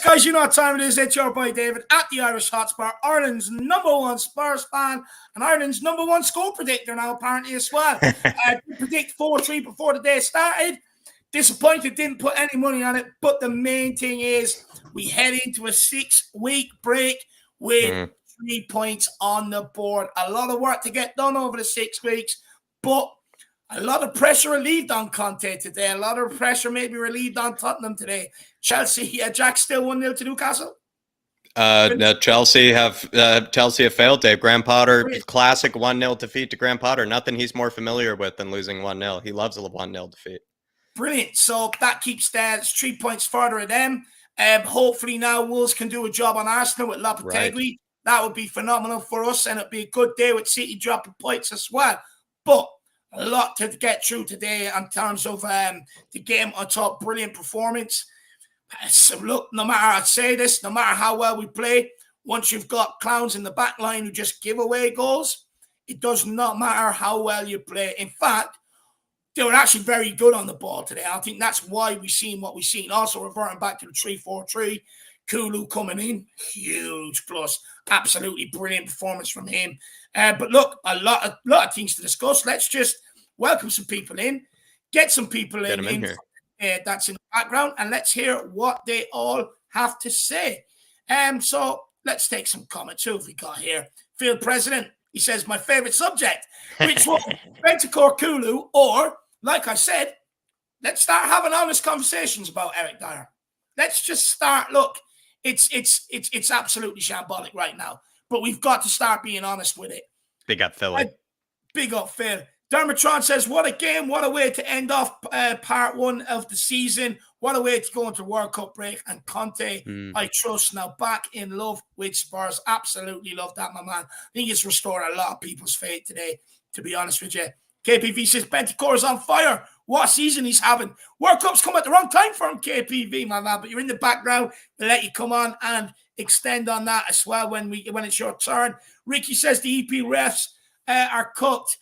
Guys, you know what time it is. It's your boy David at the Irish Hotspur, Ireland's #1 Spurs fan and Ireland's #1 score predictor now apparently as well. Predict 4-3 before the day started. Disappointed, didn't put any money on it. But the main thing is we head into a 6-week break with 3 points on the board. A lot of work to get done over the 6 weeks, but a lot of pressure relieved on Conte today. A lot of pressure maybe relieved on Tottenham today. Chelsea, Jack, still 1-0 to Newcastle? No, Chelsea have failed, Dave. Graham Potter, classic 1-0 defeat to Graham Potter. Nothing he's more familiar with than losing 1-0. He loves a 1-0 defeat. Brilliant. So that keeps it's 3 points further of them. Hopefully now Wolves can do a job on Arsenal with Lopetegui. Right. That would be phenomenal for us, and it'd be a good day with City dropping points as well. But a lot to get through today in terms of the game on top. Brilliant performance. So look, no matter, I'd say this, no matter how well we play, once you've got clowns in the back line who just give away goals, it does not matter how well you play. In fact, they were actually very good on the ball today. I think that's why we've seen what we've seen. Also reverting back to the 3-4-3, Kulu coming in, huge plus. Absolutely brilliant performance from him. But look, a lot of things to discuss. Let's just welcome some people in, get some people in here. That's in the background, and let's hear what they all have to say. So let's take some comments. Who have we got here? Field President, he says, my favorite subject, which was Bentancur Kulu, or, like I said, let's start having honest conversations about Eric Dier. Let's just start. Look, it's absolutely shambolic right now, but we've got to start being honest with it. Big up, Philly. Big up, Phil. Dermotron says, what a game, what a way to end off part one of the season. What a way to go into World Cup break. And Conte, I trust, now back in love with Spurs. Absolutely love that, my man. I think it's restored a lot of people's faith today, to be honest with you. KPV says, Bentancur is on fire. What a season he's having. World Cup's come at the wrong time for him, KPV, my man. But you're in the background. We'll let you come on and extend on that as well when it's your turn. Ricky says the EP refs are cooked.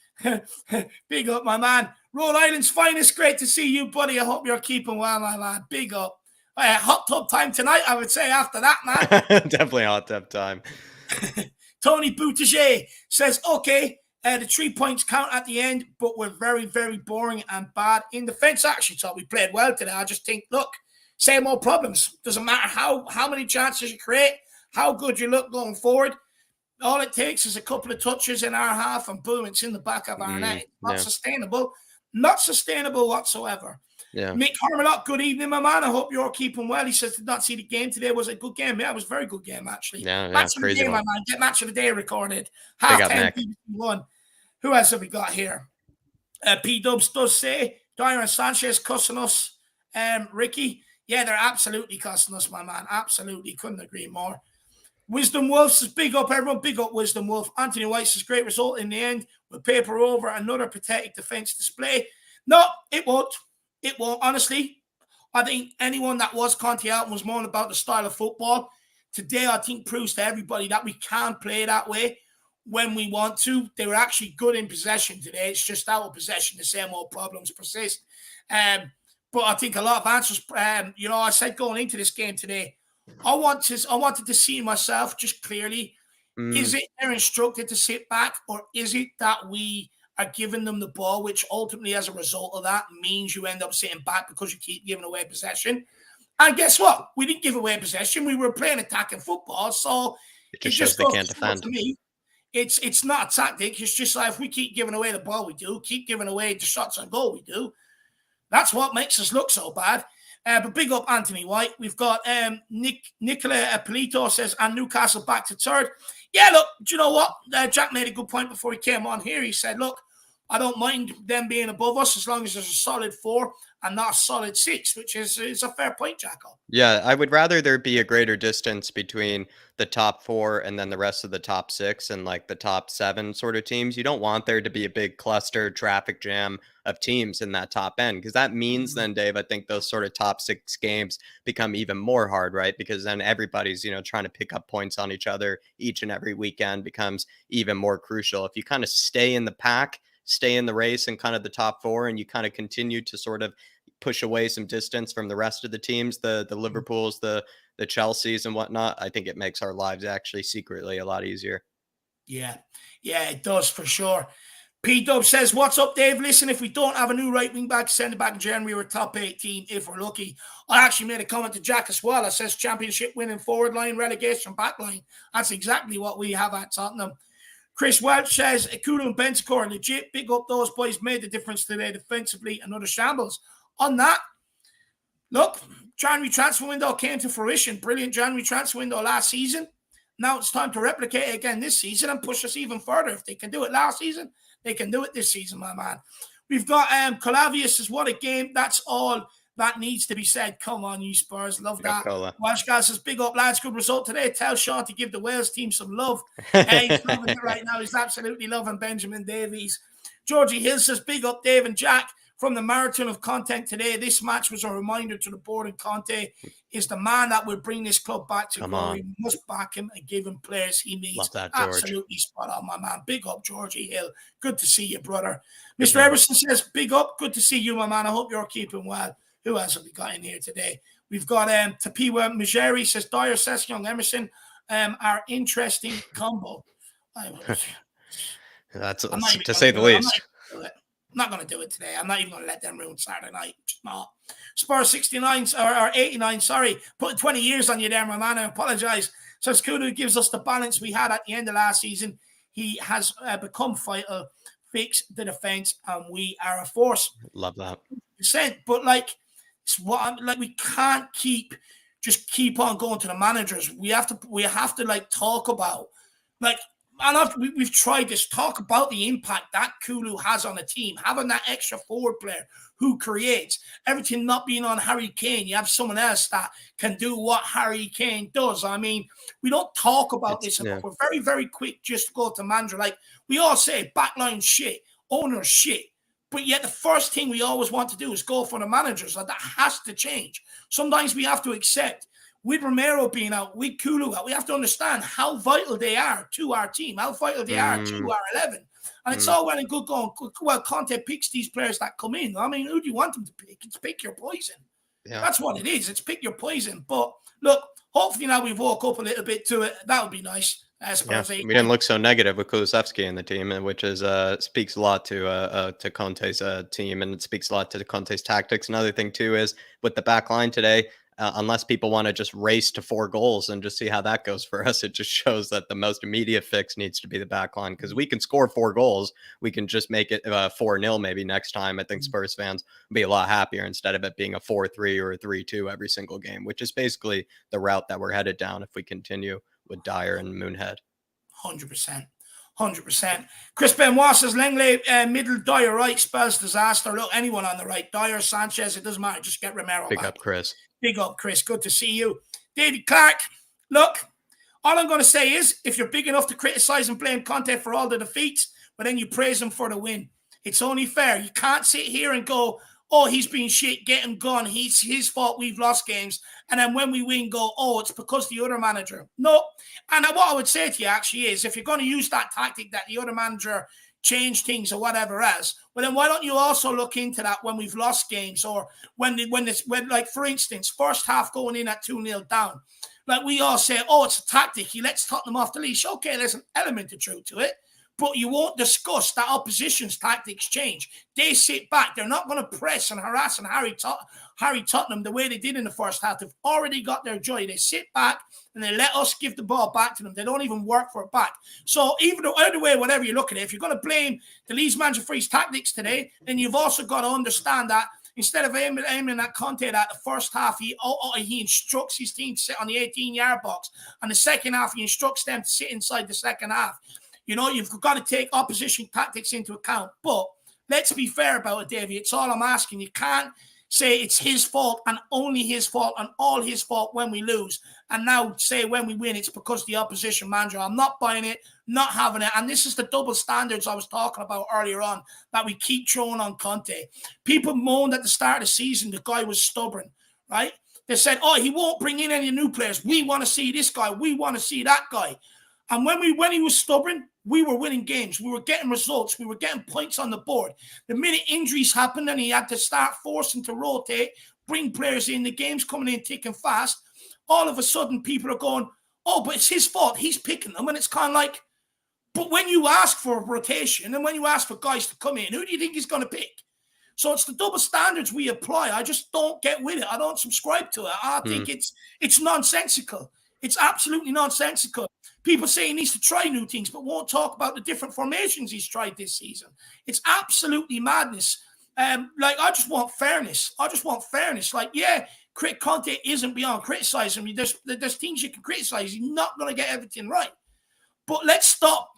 Big up, my man. Rhode Island's finest. Great to see you, buddy. I hope you're keeping well, my lad. Big up. Hot tub time tonight, I would say, after that, man. Definitely hot tub time. Tony Bouteger says, okay, the 3 points count at the end, but we're very, very boring and bad in defense. I actually thought we played well today. I just think, look, same old problems. Doesn't matter how many chances you create, how good you look going forward. All it takes is a couple of touches in our half and boom, it's in the back of our net. Not sustainable. Not sustainable whatsoever. Yeah. Mick Harmelock, good evening, my man. I hope you're keeping well. He says, did not see the game today. Was it a good game? Yeah, it was a very good game, actually. Yeah, match of the day, my man. Get match of the day recorded. Half 10, BBC1. Who else have we got here? P-Dubs does say, Dier and Sanchez cussing us. Ricky, yeah, they're absolutely cussing us, my man. Absolutely. Couldn't agree more. Wisdom Wolf says, big up, everyone. Big up, Wisdom Wolf. Anthony White says, great result in the end. We'll paper over another pathetic defense display. No, it won't. It won't. Honestly, I think anyone that was Conte out was more about the style of football. Today, I think, proves to everybody that we can play that way when we want to. They were actually good in possession today. It's just out of possession, the same old problems persist. But I think a lot of answers, I said going into this game today, I wanted to see myself just clearly. Is it they're instructed to sit back, or is it that we are giving them the ball, which ultimately, as a result of that, means you end up sitting back because you keep giving away possession? And guess what? We didn't give away possession. We were playing attacking football, so it just they can't defend. To me, it's not a tactic. It's just like if we keep giving away the ball, we do. Keep giving away the shots on goal, we do. That's what makes us look so bad. But big up Anthony White. We've got Nicola Polito says, and Newcastle back to third. Yeah, look, do you know what? Jack made a good point before he came on here. He said, look, I don't mind them being above us as long as there's a solid 4 and not a solid 6, which is a fair point, Jacko. Yeah, I would rather there be a greater distance between the top 4 and then the rest of the top 6 and like the top 7 sort of teams. You don't want there to be a big cluster traffic jam of teams in that top end, because that means then, Dave, I think those sort of top 6 games become even more hard, right? Because then everybody's, trying to pick up points on each other each and every weekend becomes even more crucial. If you kind of stay in the pack, stay in the race and kind of the top 4, and you kind of continue to sort of push away some distance from the rest of the teams, the Liverpools, the the Chelseas and whatnot, I think it makes our lives actually secretly a lot easier. Yeah, it does for sure. P-Dub says, what's up, Dave? Listen, if we don't have a new right wing back, send it back in January, we're top 18 if we're lucky. I actually made a comment to Jack as well. It says championship winning forward line, relegation back line. That's exactly what we have at Tottenham. Chris Welch says, Kulu and Bentancur are legit. Big up those boys, made the difference today defensively. Another shambles. On that, look, January transfer window came to fruition. Brilliant January transfer window last season. Now it's time to replicate it again this season and push us even further. If they can do it last season, they can do it this season, my man. We've got Calavius says, what a game. That's all that needs to be said. Come on, you Spurs. Love that. Welsh guy says, big up, lads. Good result today. Tell Sean to give the Wales team some love. He's loving it right now. He's absolutely loving Benjamin Davies. Georgie Hill says, big up, Dave and Jack. From the marathon of content today, this match was a reminder to the board, and Conte is the man that will bring this club back to glory. We must back him and give him players he needs. Love that, George. Absolutely spot on, my man. Big up, Georgie Hill. Good to see you, brother. Mr. Everson says, big up. Good to see you, my man. I hope you're keeping well. Who else have we got in here today? We've got Tapiwa Majeri says, Dier, Young Emerson are interesting combo. That's to say the least. I'm not going to do it today. I'm not even going to let them ruin Saturday night. Just not. Spurs 69 or 89, sorry. Put 20 years on you there, my man. I apologize. So Kulu gives us the balance we had at the end of last season. He has become vital, fix the defense, and we are a force. Love that. But we can't keep on going to the managers. We have to talk about we've tried this, talk about the impact that Kulu has on a team, having that extra forward player who creates everything, not being on Harry Kane. You have someone else that can do what Harry Kane does. I mean, we don't talk about this enough. We're very, very quick just to go to manager. Like we all say, backline shit, owner shit. But yet the first thing we always want to do is go for the managers. Like that has to change. Sometimes we have to accept, with Romero being out, with Kulu out, we have to understand how vital they are to our team, how vital they are to our 11. And it's all well and good going, well, Conte picks these players that come in. I mean, who do you want them to pick? It's pick your poison. Yeah. That's what it is. It's pick your poison. But look, hopefully now we've woke up a little bit to it. That would be nice. We didn't look so negative with Kulusevski in the team, which is speaks a lot to Conte's team, and it speaks a lot to Conte's tactics. Another thing too is with the back line today, unless people want to just race to 4 goals and just see how that goes for us, it just shows that the most immediate fix needs to be the back line, because we can score 4 goals. We can just make it 4-0 maybe next time. I think Spurs fans will be a lot happier instead of it being a 4-3 or a 3-2 every single game, which is basically the route that we're headed down if we continue with Dier and Moonhead. 100%. Chris Benoit says, Langley, middle, Dier right, spells disaster. Look, anyone on the right, Dier, Sanchez, it doesn't matter. Just get Romero Big back. up, Chris. Big up, Chris. Good to see you. David Clark, look, all I'm going to say is, if you're big enough to criticize and blame Conte for all the defeats, but then you praise him for the win, it's only fair. You can't sit here and go, oh, he's been shit, get him gone. It's his fault we've lost games. And then when we win, go, oh, it's because the other manager. No. And what I would say to you actually is, if you're going to use that tactic that the other manager changed things or whatever else, well, then why don't you also look into that when we've lost games, or when like, for instance, first half going in at 2-0 down. Like we all say, oh, it's a tactic. He lets Tottenham off the leash. Okay, there's an element of truth to it. But you won't discuss that opposition's tactics change. They sit back. They're not going to press and harass and Harry Tottenham the way they did in the first half. They've already got their joy. They sit back and they let us give the ball back to them. They don't even work for it back. So either way, whatever you look at it, if you're going to blame the Leeds manager for his tactics today, then you've also got to understand that instead of aiming at Conte that the first half, he instructs his team to sit on the 18-yard box. And the second half, he instructs them to sit inside the second half. You know, you've got to take opposition tactics into account. But let's be fair about it, Davey. It's all I'm asking. You can't say it's his fault and only his fault and all his fault when we lose. And now say when we win, it's because the opposition manager. I'm not buying it, not having it. And this is the double standards I was talking about earlier on that we keep throwing on Conte. People moaned at the start of the season the guy was stubborn, right? They said, oh, he won't bring in any new players. We want to see this guy. We want to see that guy. And when he was stubborn, we were winning games. We were getting results. We were getting points on the board. The minute injuries happened and he had to start forcing to rotate, bring players in, the game's coming in thick and fast, all of a sudden people are going, oh, but it's his fault. He's picking them. And it's kind of like, but when you ask for rotation and when you ask for guys to come in, who do you think he's going to pick? So it's the double standards we apply. I just don't get with it. I don't subscribe to it. I think it's nonsensical. It's absolutely nonsensical. People say he needs to try new things, but won't talk about the different formations he's tried this season. It's absolutely madness. Like, I just want fairness. Like, yeah, Conte isn't beyond criticizing. There's things you can criticize. He's not going to get everything right. But let's stop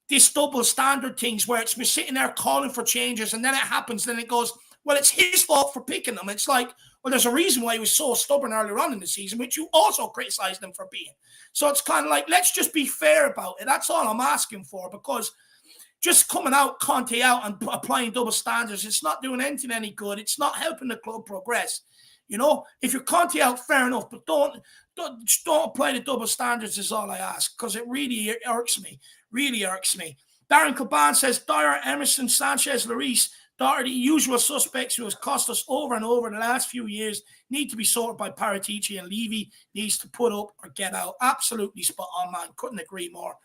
this double standard things where we're sitting there calling for changes and then it happens. Then it goes, well, it's his fault for picking them. It's like, well, there's a reason why he was so stubborn earlier on in the season, which you also criticized him for being. So it's kind of like, let's just be fair about it. That's all I'm asking for, because just coming out, Conte out and applying double standards, it's not doing anything any good. It's not helping the club progress. You know, if you're Conte out, fair enough, but don't apply the double standards is all I ask, because it really irks me. Really irks me. Darren Caban says, Dier, Emerson, Sanchez, Lloris, the usual suspects who has cost us over and over in the last few years, need to be sorted by Paratici, and Levy needs to put up or get out. Absolutely spot on, man. Couldn't agree more.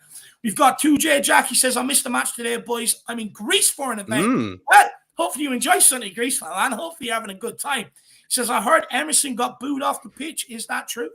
We've got 2J. Jackie says, I missed the match today, boys. I'm in Greece for an event. Well, hopefully you enjoy Sunday Greece, man. Hopefully you're having a good time. He says, I heard Emerson got booed off the pitch. Is that true?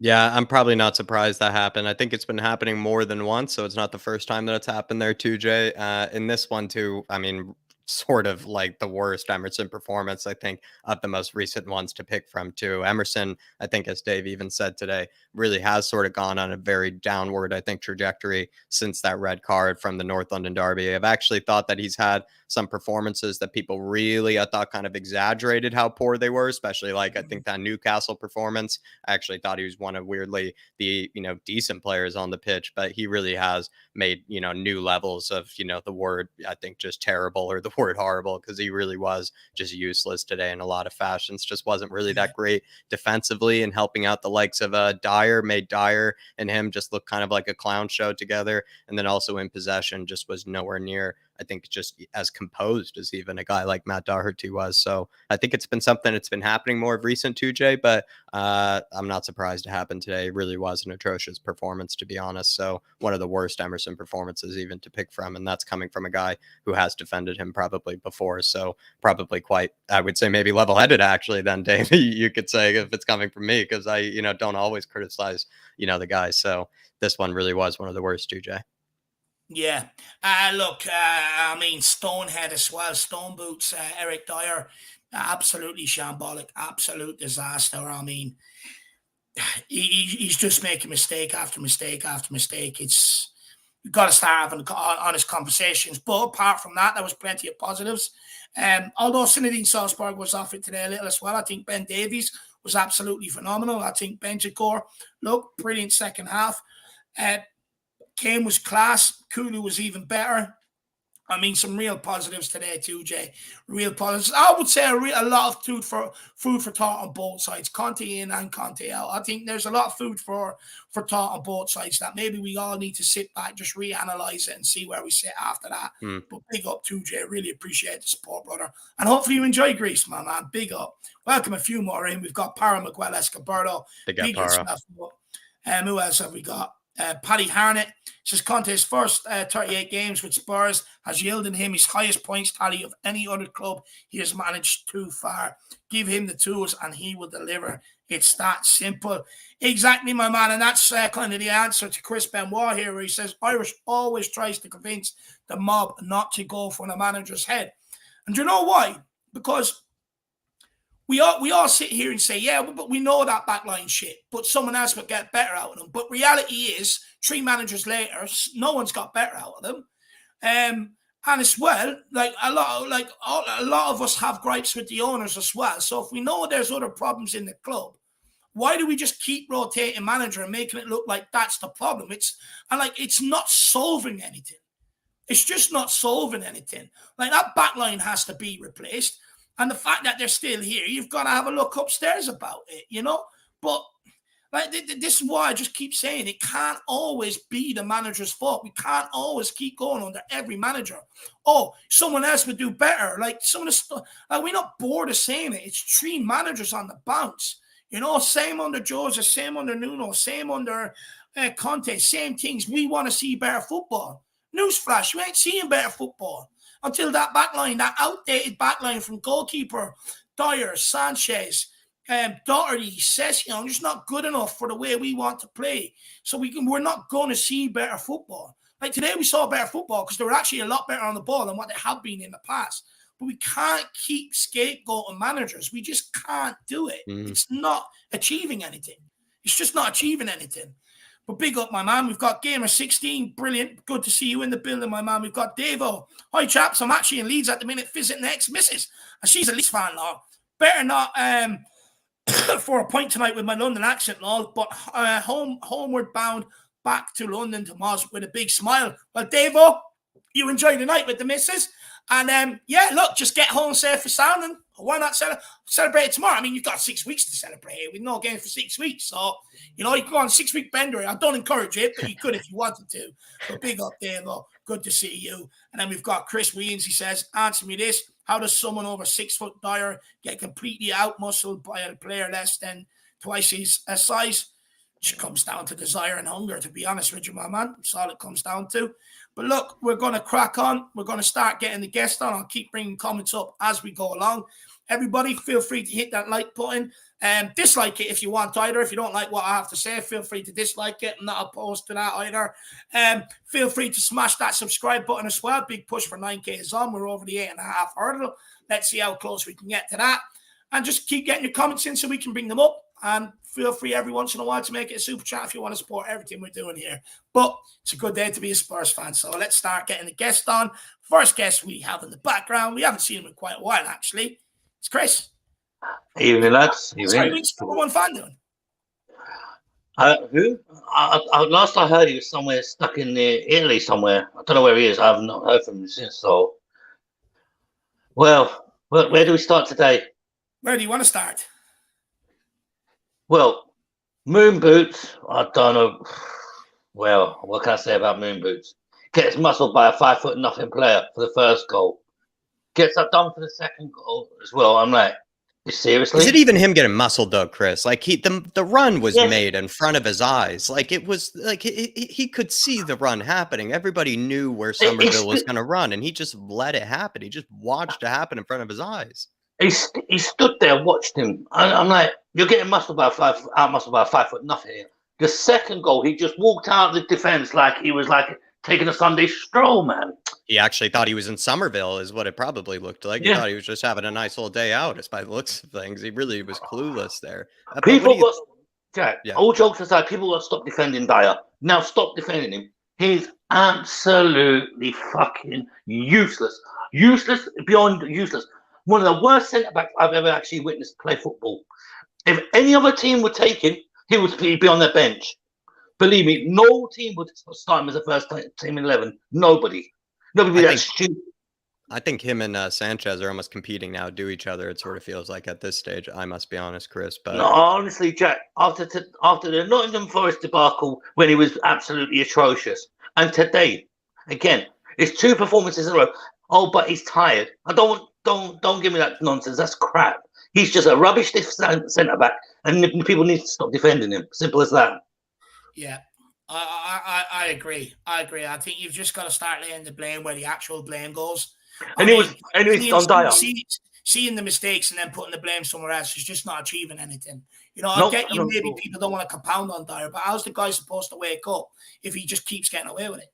Yeah, I'm probably not surprised that happened. I think it's been happening more than once, so it's not the first time that it's happened there too, Jay. In this one too, I mean, sort of like the worst Emerson performance, I think, of the most recent ones to pick from too. Emerson, I think, as Dave even said today, really has sort of gone on a very downward, I think, trajectory since that red card from the North London derby. I've actually thought that he's had some performances that people really, I thought, kind of exaggerated how poor they were, especially like I think that Newcastle performance. I actually thought he was one of weirdly the, decent players on the pitch, but he really has made, new levels of, the word, I think, just terrible, or the word horrible, because he really was just useless today in a lot of fashions. Just wasn't really that great defensively, and helping out the likes of Dier, made Dier and him just look kind of like a clown show together. And then also in possession just was nowhere near, I think, just as composed as even a guy like Matt Doherty was. So I think it's been something that's been happening more of recent too, Jay, but I'm not surprised it happened today. It really was an atrocious performance, to be honest. So one of the worst Emerson performances even to pick from, and that's coming from a guy who has defended him probably before. So probably quite, I would say, maybe level-headed actually then, Dave, you could say, if it's coming from me, because I, don't always criticize, the guy. So this one really was one of the worst too, Jay. Yeah. Look, I mean, Stonehead as well. Stone boots, Eric Dier. Absolutely shambolic. Absolute disaster. I mean, he's just making mistake after mistake after mistake. You've got to start having honest conversations. But apart from that, there was plenty of positives. Although Zinedine Salzburg was off it today a little as well, I think Ben Davies was absolutely phenomenal. I think Bentancur looked brilliant second half. Kane was class. Kulu was even better. I mean, some real positives today too, Jay. Real positives. I would say a lot of food for thought on both sides. Conte in and Conte out. I think there's a lot of food for thought on both sides that maybe we all need to sit back, just reanalyze it and see where we sit after that. But big up too, Jay. Really appreciate the support, brother. And hopefully you enjoy Greece, man. Big up. Welcome a few more in. We've got Para Miguel Escobardo. Big up, Para. Who else have we got? Paddy Harnett says Conte's first 38 games with Spurs has yielded him his highest points tally of any other club he has managed too far. Give him the tools and he will deliver. It's that simple. Exactly, my man. And that's kind of the answer to Chris Benoit here, where he says Irish always tries to convince the mob not to go for the manager's head. And you know why? Because we all sit here and say, yeah, but we know that backline shit, but someone else would get better out of them. But reality is, 3 managers later, no one's got better out of them. And as well, like a lot of us have gripes with the owners as well. So if we know there's other problems in the club, why do we just keep rotating manager and making it look like that's the problem? It's not solving anything. It's just not solving anything. Like, that backline has to be replaced. And the fact that they're still here, you've got to have a look upstairs about it, But like this is why I just keep saying it can't always be the manager's fault. We can't always keep going under every manager. Oh, someone else would do better. Like some of the stuff, like we're not bored of saying it. It's 3 managers on the bounce. You know, same under Jose, same under Nuno, same under Conte, same things. We want to see better football. Newsflash, we ain't seeing better football until that backline, that outdated backline from goalkeeper, Dier, Sanchez, Doherty, Session, just not good enough for the way we want to play. So we're not going to see better football. Like today, we saw better football because they were actually a lot better on the ball than what they have been in the past. But we can't keep scapegoating managers. We just can't do it. It's not achieving anything. It's just not achieving anything. But big up, my man. We've got Gamer16. Brilliant. Good to see you in the building, my man. We've got Davo. Hi, chaps. I'm actually in Leeds at the minute visiting the ex-missus. And she's a Leeds fan, lol. Better not for a point tonight with my London accent, lol. But homeward bound back to London to Moz with a big smile. Well, Davo, you enjoy the night with the missus. And yeah, look, just get home safe for sound, and why not celebrate it tomorrow? I mean, you've got 6 weeks to celebrate it with no game for 6 weeks. So, you know, you can go on a 6-week bender. I don't encourage it, but you could if you wanted to. But big up, Dave. Good to see you. And then we've got Chris Weens. He says, answer me this. How does someone over 6 foot Dier get completely out-muscled by a player less than twice his size? It comes down to desire and hunger, to be honest with you, my man. That's all it comes down to. But look, we're going to crack on. We're going to start getting the guests on. I'll keep bringing comments up as we go along. Everybody, feel free to hit that like button. Dislike it if you want either. If you don't like what I have to say, feel free to dislike it. I'm not opposed to that either. Feel free to smash that subscribe button as well. Big push for 9K is on. We're over the 8.5 hurdle. Let's see how close we can get to that. And just keep getting your comments in so we can bring them up. And feel free every once in a while to make it a super chat if you want to support everything we're doing here. But it's a good day to be a Spurs fan. So let's start getting the guest on. First guest we have in the background. We haven't seen him in quite a while, actually. It's Chris. Evening, lads. Evening. What's number one fan doing? Who? Last I heard, he was somewhere stuck in Italy somewhere. I don't know where he is. I have not heard from him since. So, well, where do we start today? Where do you want to start? Well, Moon Boots, I don't know. Well, what can I say about Moon Boots? Gets muscled by a 5'0" player for the first goal. Gets that done for the second goal as well. I'm like, seriously? Is it even him getting muscled though, Chris? Like the run was made in front of his eyes. Like it was like he could see the run happening. Everybody knew where Somerville was going to run, and he just let it happen. He just watched it happen in front of his eyes. He stood there, watched him. I'm like, you're getting muscled by a 5'0" here. The second goal, he just walked out of the defense like he was like taking a Sunday stroll, man. He actually thought he was in Somerville, is what it probably looked like. He thought he was just having a nice little day out, as by the looks of things. He really was clueless there. All jokes aside, people got to stop defending Dier. Now stop defending him. He's absolutely fucking useless. Useless beyond useless. One of the worst centre-backs I've ever actually witnessed play football. If any other team would take him, he'd be on their bench. Believe me, no team would start him as a first team 11. Nobody would be that stupid. I think him and Sanchez are almost competing now, do each other. It sort of feels like at this stage. I must be honest, Chris. But no, honestly, Jack, after the Nottingham Forest debacle when he was absolutely atrocious, and today, again, it's 2 performances in a row. Oh, but he's tired. Don't give me that nonsense. That's crap. He's just a rubbish centre back, and people need to stop defending him. Simple as that. Yeah, I agree. I think you've just got to start laying the blame where the actual blame goes. And he's on Dier. Seeing the mistakes and then putting the blame somewhere else is just not achieving anything. You know, I get you. Maybe people don't want to compound on Dier, but how's the guy supposed to wake up if he just keeps getting away with it?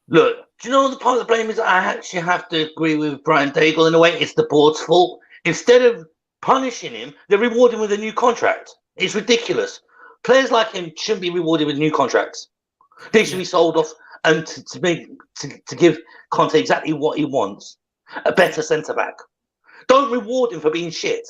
Look, do you know the part of the blame is? I actually have to agree with Brian Daigle in a way. It's the board's fault. Instead of punishing him, they're rewarding him with a new contract. It's ridiculous. Players like him shouldn't be rewarded with new contracts. They should be sold off and to give Conte exactly what he wants, a better centre back. Don't reward him for being shit.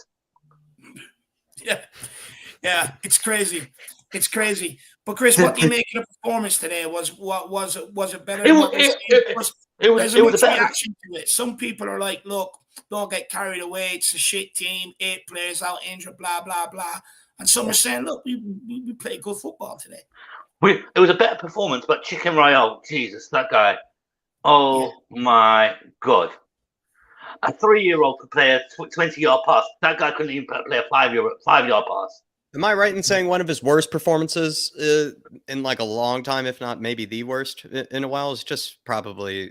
Yeah, it's crazy. It's crazy. But Chris, what do you make of the performance today? Was it better? There's a mixed reaction to it. Some people are like, look, don't get carried away. It's a shit team. 8 players out injured, blah, blah, blah. And some are saying, look, we played good football today. It was a better performance, but Chicken Royale, Jesus, that guy. Oh, my God. A 3-year-old could play a 20-yard pass. That guy couldn't even play a 5-yard pass. Am I right in saying one of his worst performances in like a long time, if not maybe the worst in a while, is just probably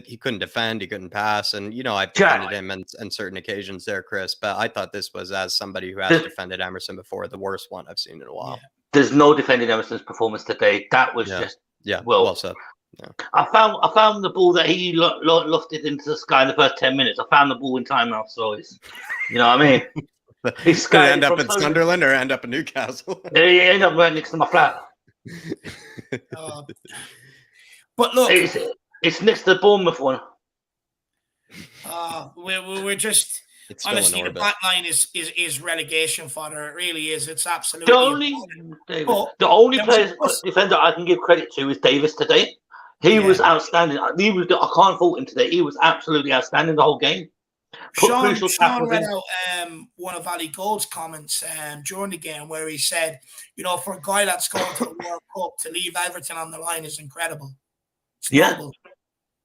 he couldn't defend, he couldn't pass, and I've defended him on certain occasions there, Chris. But I thought this was, as somebody who has defended Emerson before, the worst one I've seen in a while. Yeah. There's no defending Emerson's performance today. That was just well said. Yeah. I found the ball that he lofted into the sky in the first 10 minutes. I found the ball in timeout, so it's what I mean. He's going to end up at Sunderland or end up in Newcastle. Yeah, end up right next to my flat. But look, it's next to the Bournemouth one. We're just honestly the back line is relegation fodder. It really is. It's absolutely the only defender I can give credit to is Davis today. He was outstanding. I can't fault him today. He was absolutely outstanding the whole game. Sean read out one of Ali Gold's comments during the game where he said, for a guy that's going to the World Cup to leave Everton on the line is incredible. It's noble.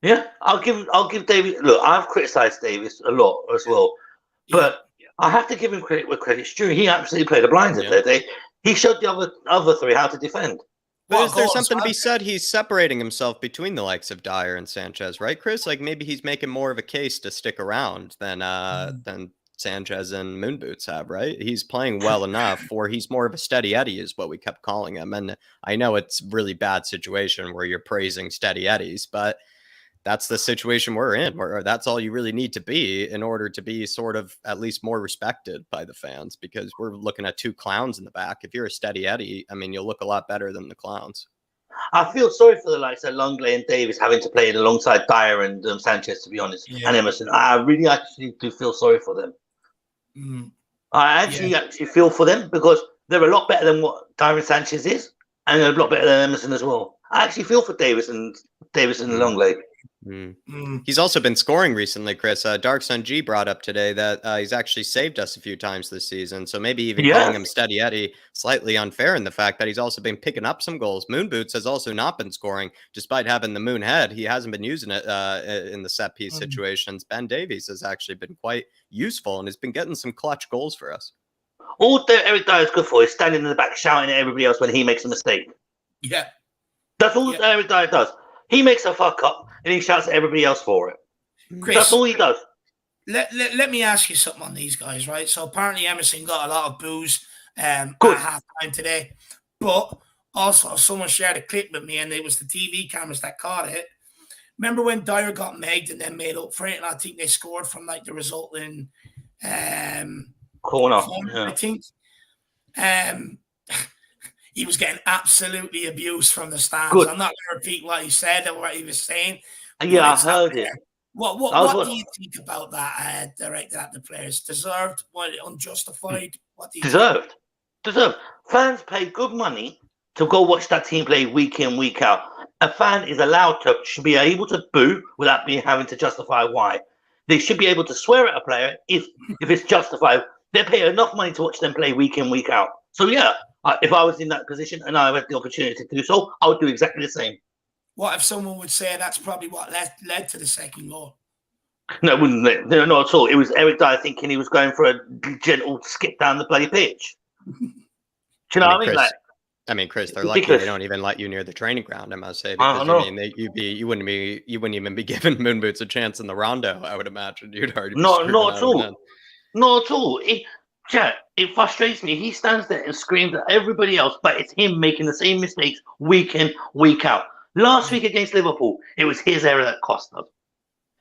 Yeah. I'll give Davis. Look, I've criticised Davis a lot as well, but I have to give him credit where credit's due. He absolutely played the blinds that day. He showed the other three how to defend. But is there something to be said? He's separating himself between the likes of Dier and Sanchez, right, Chris? Like maybe he's making more of a case to stick around than Sanchez and Moon Boots have, right? He's playing well enough, or he's more of a steady Eddie, is what we kept calling him. And I know it's a really bad situation where you're praising steady Eddies, but that's the situation we're in, where that's all you really need to be in order to be sort of at least more respected by the fans, because we're looking at two clowns in the back. If you're a steady Eddie, I mean, you'll look a lot better than the clowns. I feel sorry for the likes of Longley and Davis having to play alongside Dier and Sanchez, to be honest, and Emerson. I really actually do feel sorry for them. I actually feel for them because they're a lot better than what Dier and Sanchez is, and they're a lot better than Emerson as well. I actually feel for Davis and Longley. He's also been scoring recently, Chris. Dark Sun G brought up today that he's actually saved us a few times this season. So maybe even calling him Steady Eddie slightly unfair in the fact that he's also been picking up some goals. Moon Boots has also not been scoring despite having the moon head. He hasn't been using it in the set piece situations. Ben Davies has actually been quite useful and has been getting some clutch goals for us. All Eric Dyer is good for is standing in the back shouting at everybody else when he makes a mistake. Yeah. That's all Eric Dyer does. He makes a fuck up and he shouts at everybody else for it. Chris, that's all he does. Let me ask you something on these guys, right? So apparently Emerson got a lot of boos at halftime today, but also someone shared a clip with me and it was the TV cameras that caught it. Remember when Dier got megged and then made up for it, and I think they scored from like the resulting corner, I think. He was getting absolutely abused from the stands. I'm not going to repeat what he said or what he was saying. Yeah, I heard it. What do you think about that directed at the players? Deserved? Unjustified? Deserved. Fans pay good money to go watch that team play week in, week out. A fan is should be able to boo without having to justify why. They should be able to swear at a player if it's justified. They pay enough money to watch them play week in, week out. So yeah. If I was in that position and I had the opportunity to do so, I would do exactly the same. What if someone would say that's probably what led to the second goal? No, it wouldn't. No, not at all. It was Eric Dyer thinking he was going for a gentle skip down the bloody pitch. Do you know what I mean? Chris, they're lucky they don't even let you near the training ground, I must say. Because you wouldn't even be giving Moon Boots a chance in the rondo, I would imagine. You'd already be not at all. Not at all. It frustrates me. He stands there and screams at everybody else, but it's him making the same mistakes week in, week out. Last week against Liverpool, it was his error that cost us.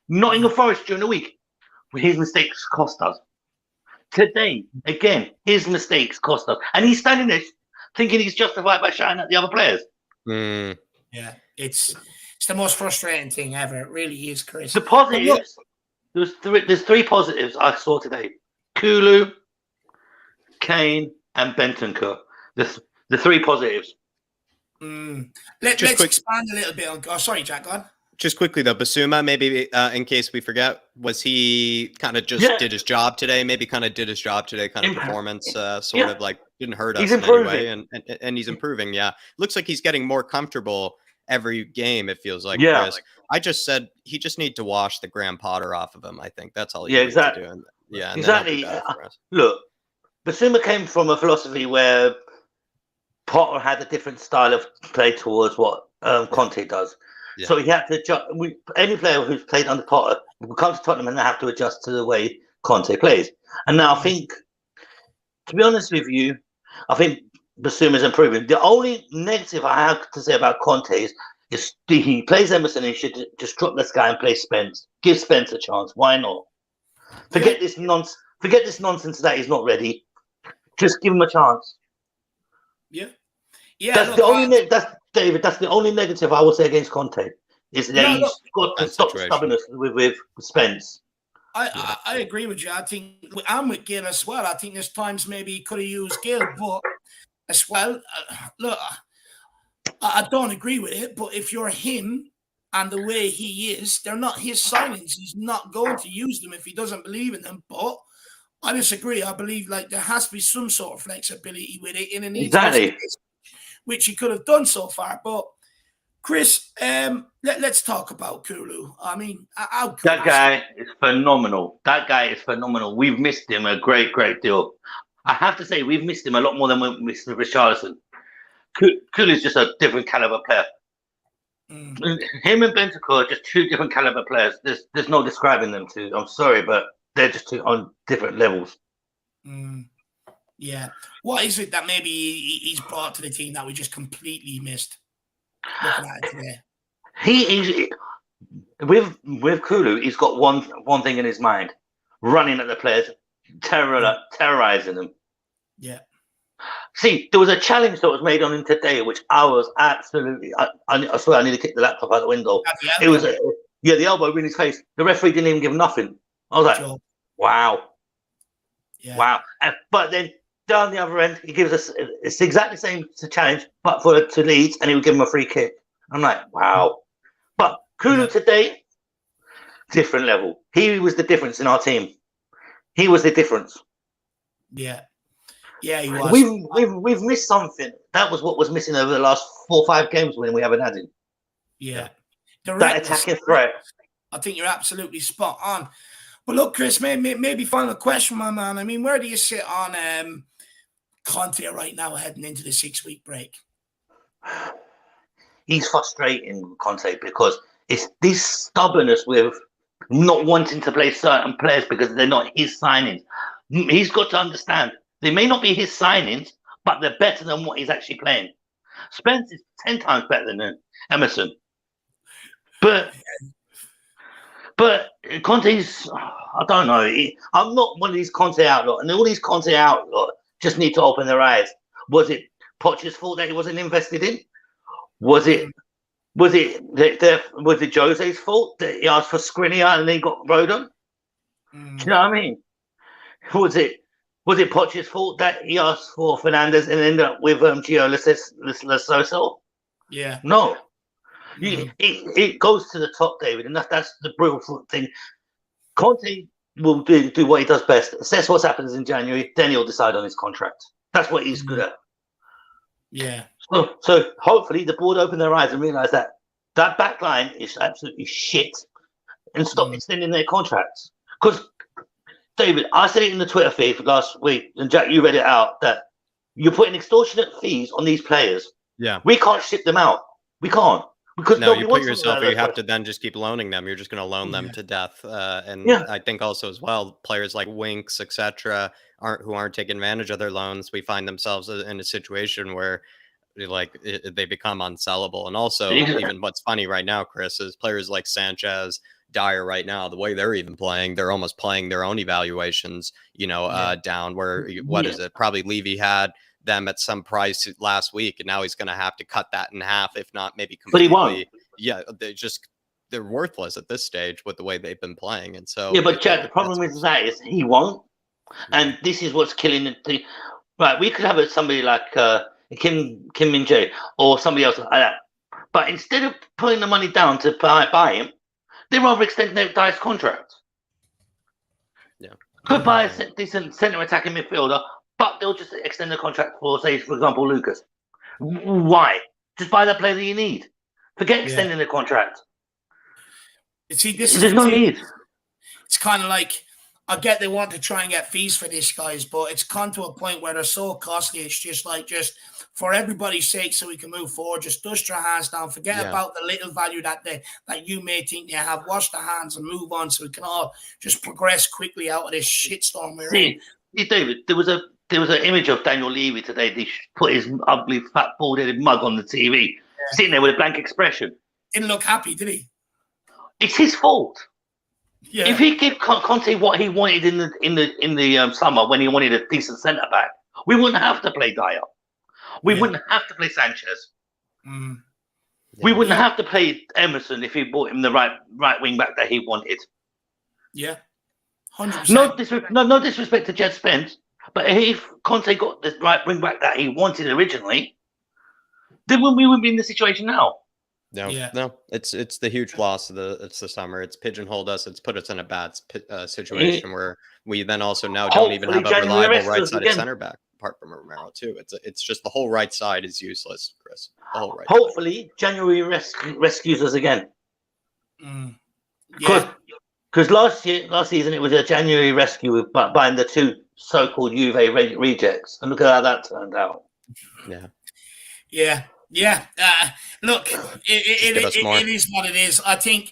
Nottingham Forest during the week, his mistakes cost us. Today, again, his mistakes cost us. And he's standing there thinking he's justified by shouting at the other players. Yeah, it's the most frustrating thing ever. It really is, Chris. The positives, there's three positives I saw today. Kulu, Kane and Bentancur. The three positives. Let's expand a little bit on. Sorry, Jack, go on. Just quickly though, Basuma, maybe in case we forget, was he kind of just did his job today? Maybe kind of did his job today, kind of performance, sort of like didn't hurt us in any way, and he's improving. Yeah, looks like he's getting more comfortable every game. It feels like, Yeah. Chris. I just said he just need to wash the Graham Potter off of him. I think that's all he Yeah, needs exactly. to do. And Exactly. then he'll be better for us. Look, Basuma came from a philosophy where Potter had a different style of play towards what Conte does. Yeah. So he had to adjust. Any player who's played under Potter will come to Tottenham and they have to adjust to the way Conte plays. And now I think, to be honest with you, I think Basuma's improving. The only negative I have to say about Conte is he plays Emerson and he should just drop this guy and play Spence. Give Spence a chance. Why not? Forget this nonsense that he's not ready. Just give him a chance. Yeah. That's the only David. That's the only negative I would say against Conte is that he's got to stop stubbornness with Spence. I agree with you. I think I'm with Gill as well. I think there's times maybe he could have used Gill, but as well, look, I don't agree with it. But if you're him and the way he is, they're not his signings. He's not going to use them if he doesn't believe in them. But I disagree. I believe like there has to be some sort of flexibility with it in an exactly, which he could have done so far. But Chris, let's talk about Kulu. I mean, that guy is phenomenal. That guy is phenomenal. We've missed him a great deal. I have to say, we've missed him a lot more than we missed Richarlison. Kulu is just a different caliber player. Him and Bentancur are just two different caliber players. There's no describing them two. I'm sorry, but they're just two on different levels. Yeah. What is it that maybe he's brought to the team that we just completely missed? Looking at it today. He with Kulu, he's got one thing in his mind: running at the players, terrorizing them. Yeah. See, there was a challenge that was made on him today, which I was absolutely. I swear, I need to kick the laptop out the window. It was the elbow in his face. The referee didn't even give him nothing. I was like, wow, wow. But then down the other end, he gives us it's exactly the same challenge, but to Leeds, and he would give him a free kick. I'm like, wow. But Kulu today, different level. He was the difference in our team. He was the difference. Yeah. Yeah, he was. We've missed something. That was what was missing over the last 4 or 5 games when we haven't had him. Yeah. That attacking threat. I think you're absolutely spot on. But look, Chris, maybe final question, my man. I mean, where do you sit on Conte right now heading into the 6-week break? He's frustrating, Conte, because it's this stubbornness with not wanting to play certain players because they're not his signings. He's got to understand they may not be his signings, but they're better than what he's actually playing. Spence is 10 times better than Emerson. But Conte's, I don't know. I'm not one of these Conte outlaws, and all these Conte outlaws just need to open their eyes. Was it Poch's fault that he wasn't invested in? Was it Jose's fault that he asked for Skriniar and he got Rodon? Do you know what I mean? Was it Poch's fault that he asked for Fernandez and ended up with Gio Lasoso? Yeah. No. It goes to the top, David, and that's the brutal thing. Conte will do what he does best. Assess what happens in January, then he'll decide on his contract. That's what he's good at. Yeah. So hopefully the board open their eyes and realise that back line is absolutely shit and stop extending their contracts. Because, David, I said it in the Twitter feed last week, and Jack, you read it out, that you're putting extortionate fees on these players. Yeah. We can't ship them out. We can't. Because no, you put yourself, you have to then just keep loaning them. You're just going to loan them to death. I think also as well, players like Winks, etc., who aren't taking advantage of their loans, we find themselves in a situation where they become unsellable. And also, even what's funny right now, Chris, is players like Sanchez, Dier right now, the way they're even playing, they're almost playing their own evaluations, down where, is it? Probably Levy had them at some price last week, and now he's going to have to cut that in half, if not maybe completely. But he won't. Yeah, they're worthless at this stage with the way they've been playing, and so but Chad, the problem with that is he won't, and this is what's killing the. Right, we could have somebody like Kim Min-jae or somebody else like that, but instead of putting the money down to buy him, they rather extend their Dier's contract. Yeah, could buy a decent centre attacking midfielder. But they'll just extend the contract for, say, for example, Lucas. Why? Just buy that player that you need. Forget extending the contract. See, There's no need. It's kind of like, I get they want to try and get fees for these guys, but it's come to a point where they're so costly. It's just for everybody's sake, so we can move forward. Just dust your hands down. Forget about the little value that you may think they have. Wash their hands and move on, so we can all just progress quickly out of this shitstorm we're in. See, David, there was an image of Daniel Levy today. They put his ugly, fat, bald-headed mug on the TV, sitting there with a blank expression. Didn't look happy, did he? It's his fault. Yeah. If he gave Conte what he wanted in the summer when he wanted a decent centre back, we wouldn't have to play Dier. We wouldn't have to play Sanchez. Mm. We wouldn't have to play Emerson if he bought him the right wing back that he wanted. Yeah, 100%. No disrespect to Jed Spence, but if Conte got the right wing back that he wanted originally, then we wouldn't be in the situation now. No, it's the huge loss of the summer. It's pigeonholed us. It's put us in a bad situation where we then also now don't even have a reliable right-sided center back apart from Romero too. It's just the whole right side is useless, Chris. The whole right. Hopefully, January rescues us again. Because last season it was a January rescue with buying the two so-called Juve rejects, and look at how that turned out. Yeah. Look, it is what it is. I think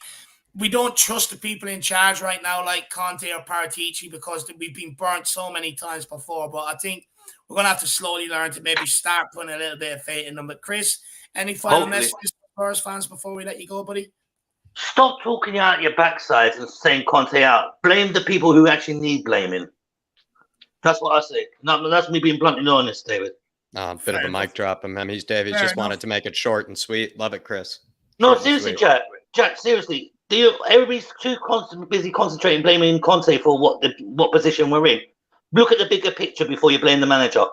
we don't trust the people in charge right now, like Conte or Paratici, because we've been burnt so many times before. But I think we're going to have to slowly learn to maybe start putting a little bit of faith in them. But Chris, any final messages for Spurs fans before we let you go, buddy? Stop talking out your backside and saying Conte out. Blame the people who actually need blaming. That's what I say. No, that's me being bluntly honest, David. Bit of a mic drop. He's Dave. He's just wanted to make it short and sweet. Love it, Chris. No, seriously, Jack, seriously. Everybody's too busy concentrating blaming Conte for what position we're in. Look at the bigger picture before you blame the manager.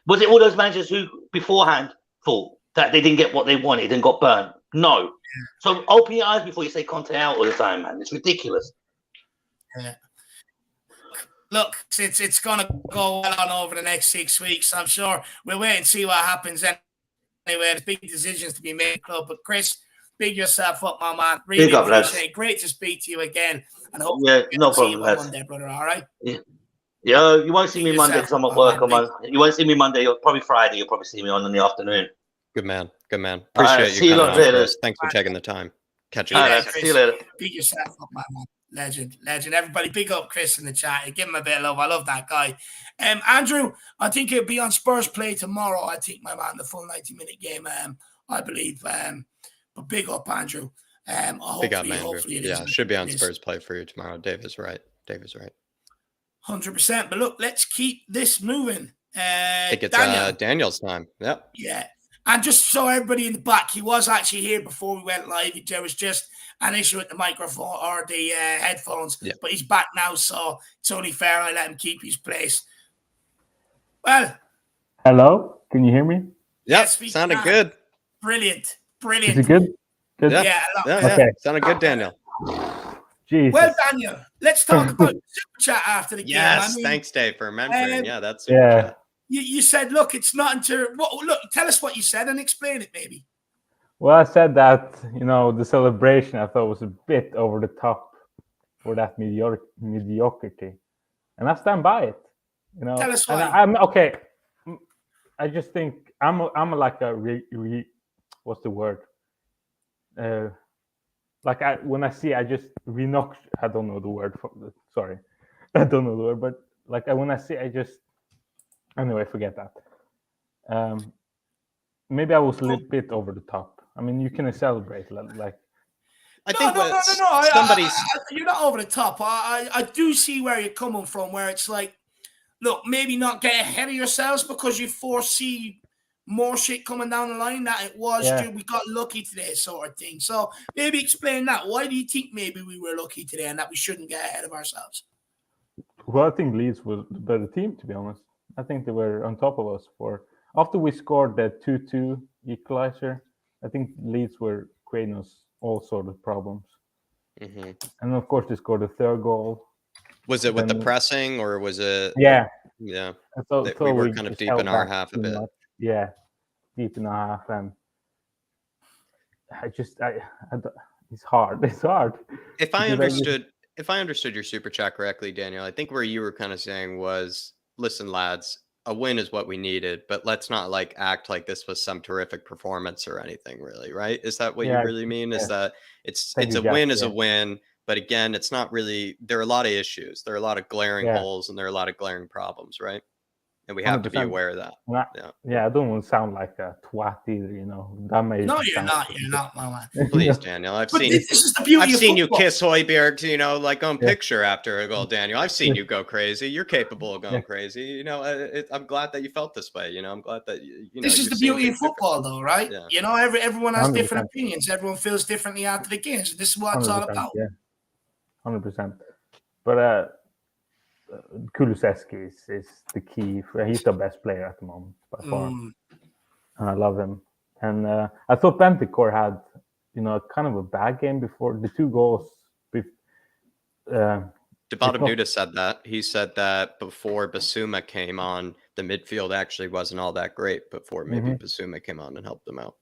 Was it all those managers who beforehand thought that they didn't get what they wanted and got burnt? No. So open your eyes before you say Conte out all the time, man. It's ridiculous. Yeah. Look, it's going to go well on over the next 6 weeks. I'm sure we'll wait and see what happens. Anyway, there's big decisions to be made in the club. But Chris, big yourself up, my man. Really appreciate it. Great to speak to you again. And hopefully no problem, see you Monday, brother. All right? Yeah, you won't see me Monday because I'm at work. You won't see me Monday. Probably Friday. You'll probably see me on in the afternoon. Good man. Appreciate you coming on, Chris. Thanks for taking the time. Catch you later. See you later. Big yourself up, my man. Legend. Everybody, big up Chris in the chat. Give him a bit of love. I love that guy. Andrew, I think it'll be on Spurs Play tomorrow. I think, my man, the full 90-minute game, I believe. But big up, Andrew. Big up, Andrew. Yeah, should be on Spurs Play for you tomorrow. Dave is right. 100%. But look, let's keep this moving. I think it's Daniel's time. Yep. Yeah. And just so everybody in the back, he was actually here before we went live. There was just an issue with the microphone or the headphones, but he's back now, so it's only fair I let him keep his place. Well. Hello? Can you hear me? Yep, sounded good. Brilliant. Is it good? Good? Yeah. Okay. Sounded good, Daniel. Jesus. Well, Daniel, let's talk about Super Chat after the game. Yes, thanks, Dave, for remembering. That's Super Chat. You said, look, it's not until... look, tell us what you said and explain it, maybe. Well, I said that, the celebration I thought was a bit over the top for that mediocrity. And I stand by it. Tell us why. I'm okay. I just think I'm like a what's the word? When I see, I just I don't know the word. Sorry. I don't know the word, but when I see, I just... Anyway, forget that. Maybe I was a little bit over the top. You can celebrate I think somebody's... you're not over the top. I do see where you're coming from, where it's like, look, maybe not get ahead of yourselves because you foresee more shit coming down the line that it was. We got lucky today, sort of thing. So maybe explain that. Why do you think maybe we were lucky today and that we shouldn't get ahead of ourselves? Well, I think Leeds was the better team, to be honest. I think they were on top of us after we scored that 2-2 equalizer. I think Leeds were creating us all sort of problems. Mm-hmm. And of course, they scored a third goal. Was it with the pressing or was it? Yeah. We were kind of deep in our half of it. Yeah, deep in our half. And it's hard. It's hard. If I Because understood your super chat correctly, Daniel, I think where you were kind of saying was, listen, lads, a win is what we needed, but let's not like act like this was some terrific performance or anything, really, right? Is that what you Yeah, really mean? Is yeah. that it's Thank you, a Jack. win is a Yeah. win, but again, it's not really. There are a lot of issues. There are a lot of glaring Yeah. holes, and there are a lot of glaring problems, right? And we have to be 100%. aware of that. Yeah, I don't want to sound like a twat either, That may No, you're sound not. You're not, my man. Please, Daniel. I've But seen this is the beauty I've of seen you football. kiss Højbjerg, like on picture after a goal, Daniel. I've seen you go crazy. You're capable of going crazy. I'm glad that you felt this way. I'm glad that This is the beauty of football, though, right? Yeah. Everyone has 100%. different opinions. Everyone feels differently after the games. This is what it's all 100%, about. yeah, 100%. But Kulusevski is the key. He's the best player at the moment by far, and I love him. And I thought Bentancur had, kind of a bad game before the 2 goals. Nuda said that. He said that before Basuma came on, the midfield actually wasn't all that great before maybe Basuma came on and helped them out.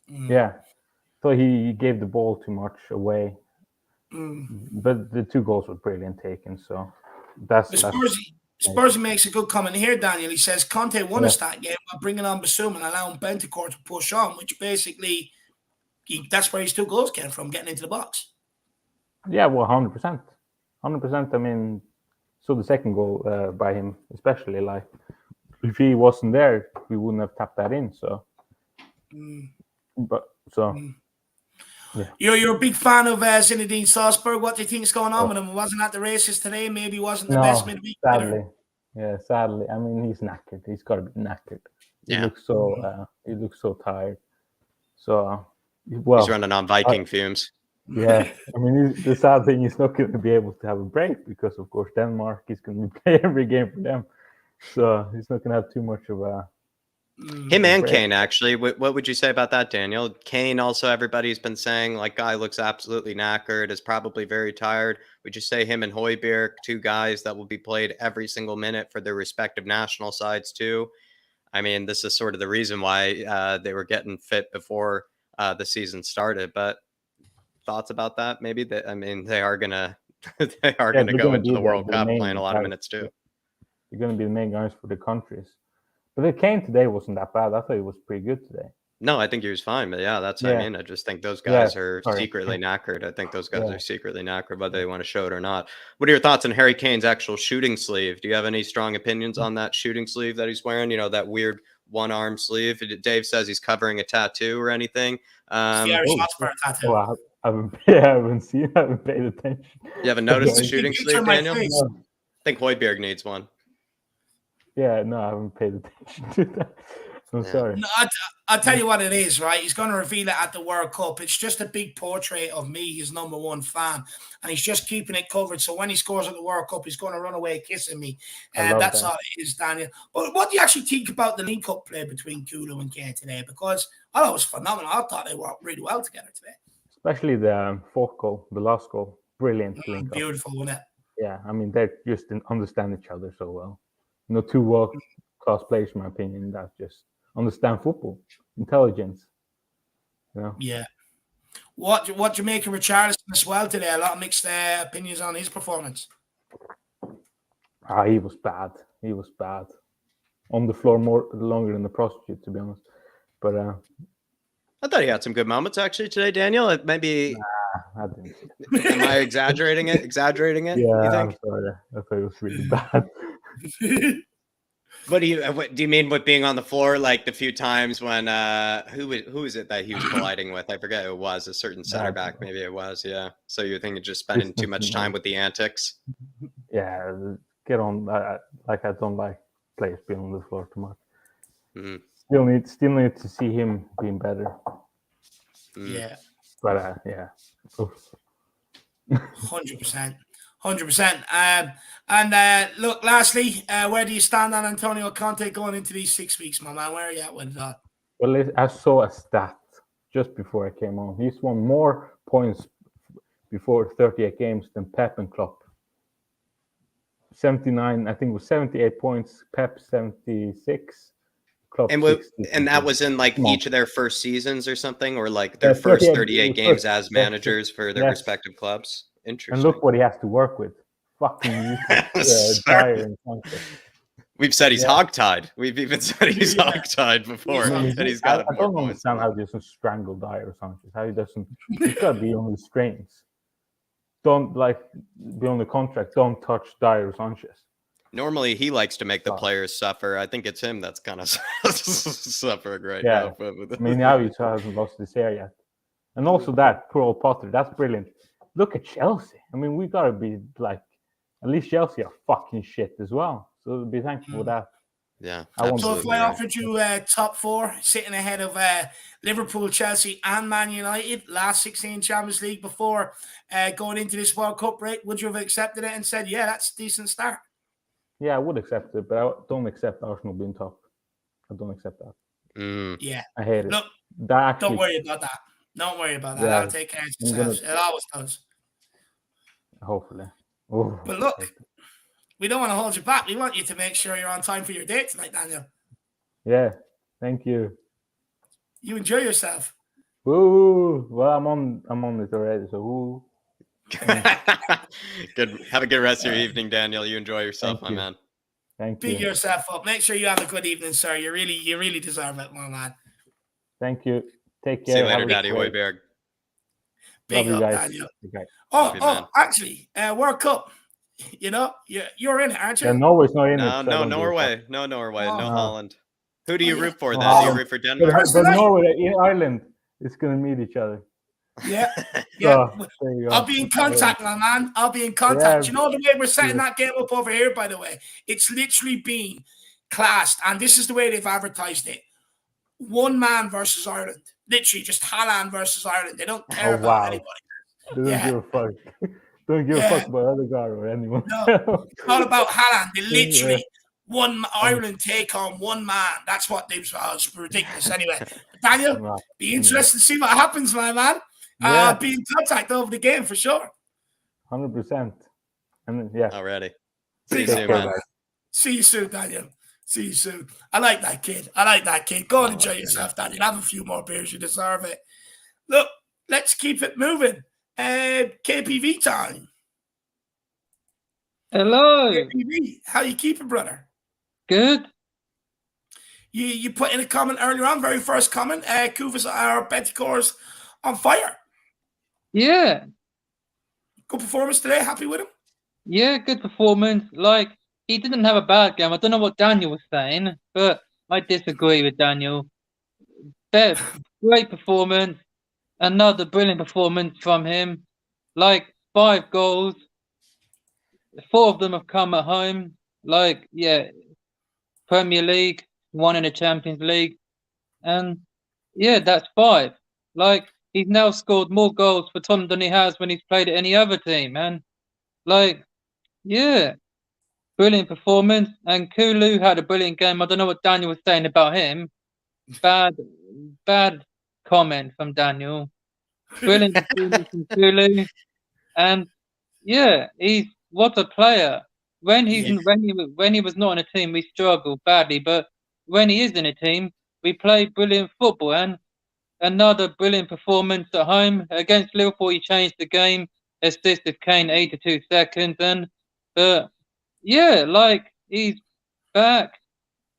Yeah, so he gave the ball too much away. But the 2 goals were brilliant taken. So Spursy makes a good comment here, Daniel. He says Conte won us that game by bringing on Basuma and allowing Bentancur to push on, which basically that's where his 2 goals came from, getting into the box. Yeah, well, 100%. 100%. I mean, so the second goal by him, especially, like, if he wasn't there, we wouldn't have tapped that in. So, yeah. You're a big fan of Zinedine Salzburg. What do you think is going on with him? Wasn't at the races today. Maybe wasn't the best midweek. Sadly. Yeah, sadly. I mean, he's knackered. He's got to be knackered. He looks so tired. So, he's running on Viking fumes. Yeah, I mean, the sad thing is not going to be able to have a break because, of course, Denmark is going to play every game for them. So he's not going to have too much of a. Him and Kane, actually. What would you say about that, Daniel? Kane also, everybody's been saying, like, guy looks absolutely knackered, is probably very tired. Would you say him and Højbjerg, 2 guys that will be played every single minute for their respective national sides too? I mean, this is sort of the reason why they were getting fit before the season started. But thoughts about that? Maybe they are gonna go into the World Cup playing a lot of minutes too. They're going to be the main guys for the countries. But the Kane today wasn't that bad. I thought he was pretty good today. No, I think he was fine. But that's what I mean. I just think those guys are secretly knackered. I think those guys are secretly knackered, whether they want to show it or not. What are your thoughts on Harry Kane's actual shooting sleeve? Do you have any strong opinions on that shooting sleeve that he's wearing? That weird 1-arm sleeve. Dave says he's covering a tattoo or anything. tattoo. I haven't seen. I haven't paid attention. You haven't noticed the shooting sleeve, Daniel? I think Højbjerg needs one. Yeah, no, I haven't paid attention to that. I'm sorry. No, I'll tell you what it is, right? He's going to reveal it at the World Cup. It's just a big portrait of me, his #1 fan, and he's just keeping it covered. So when he scores at the World Cup, he's going to run away kissing me. And that's all it is, Daniel. But what do you actually think about the League Cup play between Kulu and Kane today? Because I thought it was phenomenal. I thought they worked really well together today. Especially the 4th goal, the last goal. Brilliant. Beautiful, wasn't it? Yeah, I mean, they just didn't understand each other so well. 2 world-class players, in my opinion, that just understand football, intelligence. Yeah. What do you make of Richarlison as well today? A lot of mixed opinions on his performance. He was bad. He was bad. On the floor longer than the prostitute, to be honest. But I thought he had some good moments actually today, Daniel. Maybe. I didn't. Am I exaggerating it? Yeah, I'm sorry. I thought it was really bad. What do you mean with being on the floor? Like the few times when who is it that he was colliding with? I forget who it was. A certain center back, maybe it was. Yeah. So you're thinking just spending too much time with the antics? Yeah, get on. I don't like players being on the floor too much. Still need to see him being better. Yeah. But yeah. 100%. 100%. And look, lastly, where do you stand on Antonio Conte going into these 6 weeks, my man? Where are you at with that? Well, I saw a stat just before I came on. He's won more points before 38 games than Pep and Klopp. 79, I think it was 78 points. Pep 76. club And 60. and that was in like Come on. each of their first seasons or something, or like their Yeah, first 38 38 games as managers for their yes. respective clubs. And Interesting. look what he has to work with. Fucking useless Dier and Conte. We've said he's Yeah. hogtied. We've even said he's hogtied before, and he's got I more don't points. understand how he doesn't strangle Dier or Sanchez. How he doesn't. He's got to be on restraints. Don't be on the contract. Don't touch Dier or Sanchez. Normally, he likes to make the players suffer. I think it's him that's kind of suffering right now. I mean, now he hasn't lost his hair yet. And also that poor old Potter. That's brilliant. Look at Chelsea. I mean, we got to be like, at least Chelsea are fucking shit as well. So be thankful for that. Yeah. So if I offered you top 4, sitting ahead of Liverpool, Chelsea, and Man United, last 16 Champions League before going into this World Cup break, would you have accepted it and said, yeah, that's a decent start? Yeah, I would accept it, but I don't accept Arsenal being top. I don't accept that. Yeah. I hate it. Look, don't worry about that. Don't worry about that. That'll take care of itself. It always does. Hopefully. Oh, but look, we don't want to hold you back. We want you to make sure you're on time for your date tonight, Daniel. Yeah, thank you. You enjoy yourself. Woo! Well, I'm on it already, so woo. Good. Have a good rest of your evening, Daniel. You enjoy yourself, my man. Thank you. Big yourself up. Make sure you have a good evening, sir. You really deserve it, my man. Thank you. Take care. See you later, Daddy Hoiberg. Big up, Daniel. Okay. Actually, World Cup. You know, you're in it, aren't you? Yeah, Norway's not in it. No, Norway. No Norway. No Holland. Who do you root for then? Do you root for Denmark? But Norway and Ireland is going to meet each other. Yeah. I'll be in contact, my man. I'll be in contact. You know the way we're setting that game up over here, by the way? It's literally been classed, and this is the way they've advertised it. One man versus Ireland. Literally just Haaland versus Ireland. They don't care about anybody. They don't give a fuck. Don't give a fuck about other guy or anyone. No, it's not about Haaland. They literally one Ireland take on one man. That's what they've it's ridiculous. Anyway, Daniel, be interested to see what happens, my man. Be in contact over the game for sure. 100%. And yeah. Already. See you soon, man. See you soon, Daniel. See you soon. I like that kid. Go and enjoy yourself, Daniel. Have a few more beers. You deserve it. Look, let's keep it moving. KPV time. Hello. KPV, how you keeping, brother? Good. You put in a comment earlier on, very first comment. Kuvas or Bentancur's on fire. Yeah. Good performance today. Happy with him? Yeah, good performance. Like, he didn't have a bad game. I don't know what Daniel was saying, but I disagree with Daniel. Great performance. Another brilliant performance from him. Like, 5 goals. 4 of them have come at home. Like, yeah, Premier League, 1 in the Champions League. And, yeah, that's 5. Like, he's now scored more goals for Tottenham than he has when he's played at any other team. And, like, yeah, brilliant performance. And Kulu had a brilliant game. I don't know what Daniel was saying about him. Bad comment from Daniel. Brilliant performance from Kulu. And, yeah, what a player. When he was not in a team, we struggled badly. But when he is in a team, we play brilliant football. And another brilliant performance at home against Liverpool. He changed the game, assisted Kane 82 seconds, but yeah, like he's back.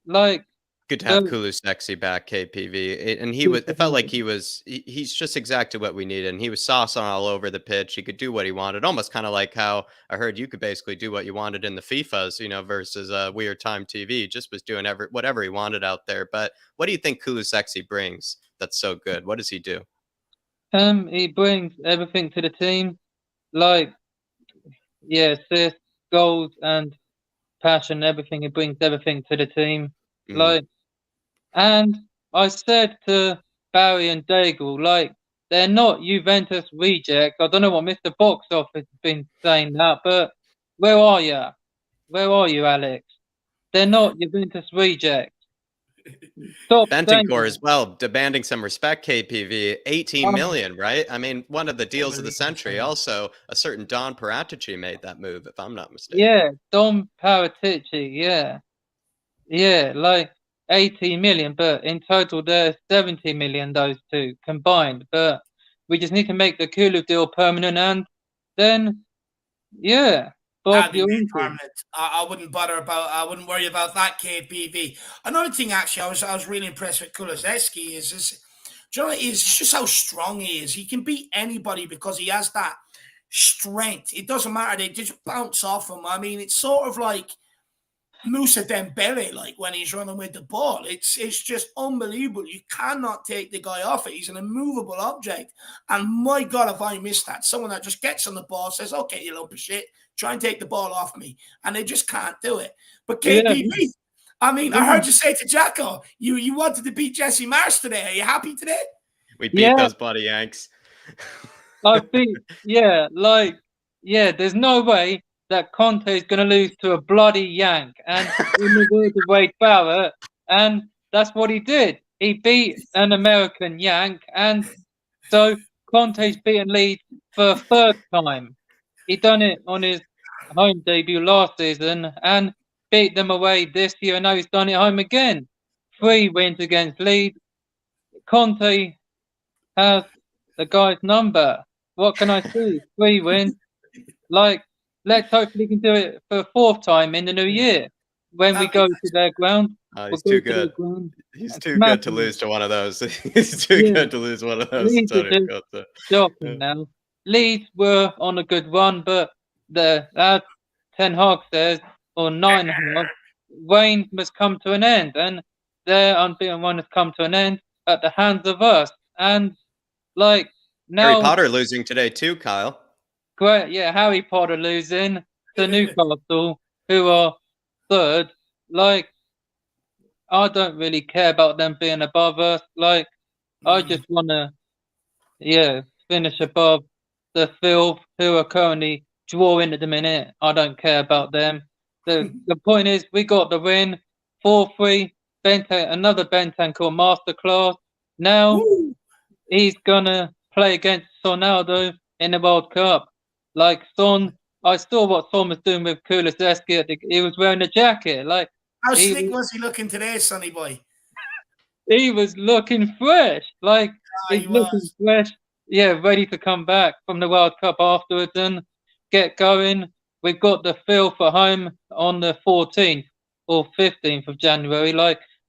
Like good to have Kulusexy back, KPV, and it felt like he's just exactly what we needed. And he was saucing all over the pitch. He could do what he wanted, almost kind of like how I heard you could basically do what you wanted in the FIFAs, versus Weird Time TV. Just was doing whatever he wanted out there. But what do you think Kulusexy brings that's so good? What does he do? He brings everything to the team, like assists, goals, and passion. Everything. He brings everything to the team. Like, and I said to Barry and Daigle, like, they're not Juventus rejects. I don't know what Mr. Box Office has been saying that, but where are you? Where are you, Alex? They're not Juventus rejects. Bentancur as well, demanding some respect, KPV. 18 million, right? I mean, one of the deals of the century. Also, a certain Don Paratici made that move, if I'm not mistaken. Yeah, Don Paratici, yeah. Yeah, like, 80 million, but in total they're 70 million, those two combined. But we just need to make the Kulu deal permanent, and then, yeah, Bob, That'd be you're made into it. permanent. I wouldn't bother about. I wouldn't worry about that KPV. Another thing, actually, I was really impressed with Kulusevski is do you know what it is? It's just how strong he is. He can beat anybody because he has that strength. It doesn't matter. They just bounce off him. I mean, it's sort of like Musa Dembele, like when he's running with the ball. It's just unbelievable. You cannot take the guy off it. He's an immovable object. And my God, if I missed that, someone that just gets on the ball, says, okay, you lump of shit, try and take the ball off me. And they just can't do it. But KPV, Yeah. I mean, I heard you say to Jacko, you wanted to beat Jesse Marsh today. Are you happy today? We beat those bloody Yanks. I think, there's no way that Conte is going to lose to a bloody Yank. And in the words of Wade Barrett, and that's what he did. He beat an American Yank, and so Conte's beaten Leeds for a third time. He done it on his home debut last season and beat them away this year, and now he's done it home again. 3 wins against Leeds. Conte has the guy's number. What can I say? 3 wins. Let's hopefully can do it for a 4th time in the new year when we go to their ground. He's too good. He's too good to lose to one of those. He's too good to lose one of those. Leeds are just shocking now. Leeds were on a good run, but as Ten Hag says, or Nine Hag, Wayne must come to an end, and their unbeaten run has come to an end at the hands of us. And now, Harry Potter losing today too, Kyle. Great, yeah, Harry Potter losing to Newcastle, who are 3rd. I don't really care about them being above us. I just want to, finish above the filth, who are currently drawing at the minute. I don't care about them. The point is, we got the win, 4-3. Another Bentancur masterclass. Now he's gonna play against Ronaldo in the World Cup. Son, I saw what Son was doing with Kulusevski. He was wearing a jacket. How slick was he looking today, Sonny boy? He was looking fresh. He's looking fresh. Yeah, ready to come back from the World Cup afterwards and get going. We've got the Phil for home on the 14th or 15th of January.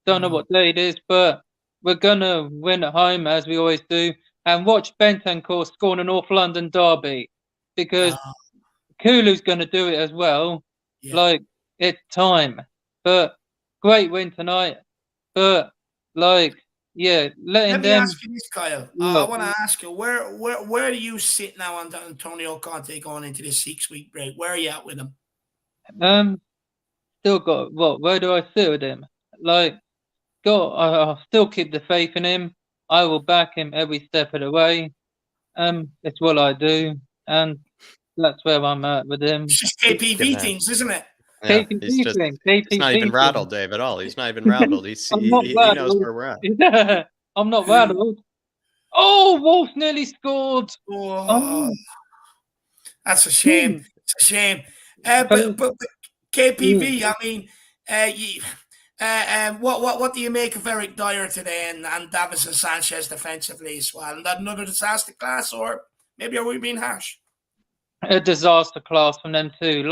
Don't know what day it is, but we're gonna win at home as we always do, and watch Bentancur score in a North London derby because Kulu's gonna do it as well. Yeah. It's time. But great win tonight. But let me ask you this, Kyle. I want to ask you where do you sit now on Antonio Conte going into this 6-week break? Where are you at with him? Still got what? Where do I sit with him? I'll still keep the faith in him. I will back him every step of the way. It's what I do, and that's where I'm at with him. It's just KPV things, isn't it? Yeah, he's not even rattled, Dave, at all. He's not even rattled. He knows where we're at. I'm not rattled. Oh, Wolf nearly scored. That's a shame. It's a shame. But KPV, I mean, what do you make of Eric Dier today and Davinson Sanchez defensively as well? And that another disaster class, or maybe are we being harsh? A disaster class from them too.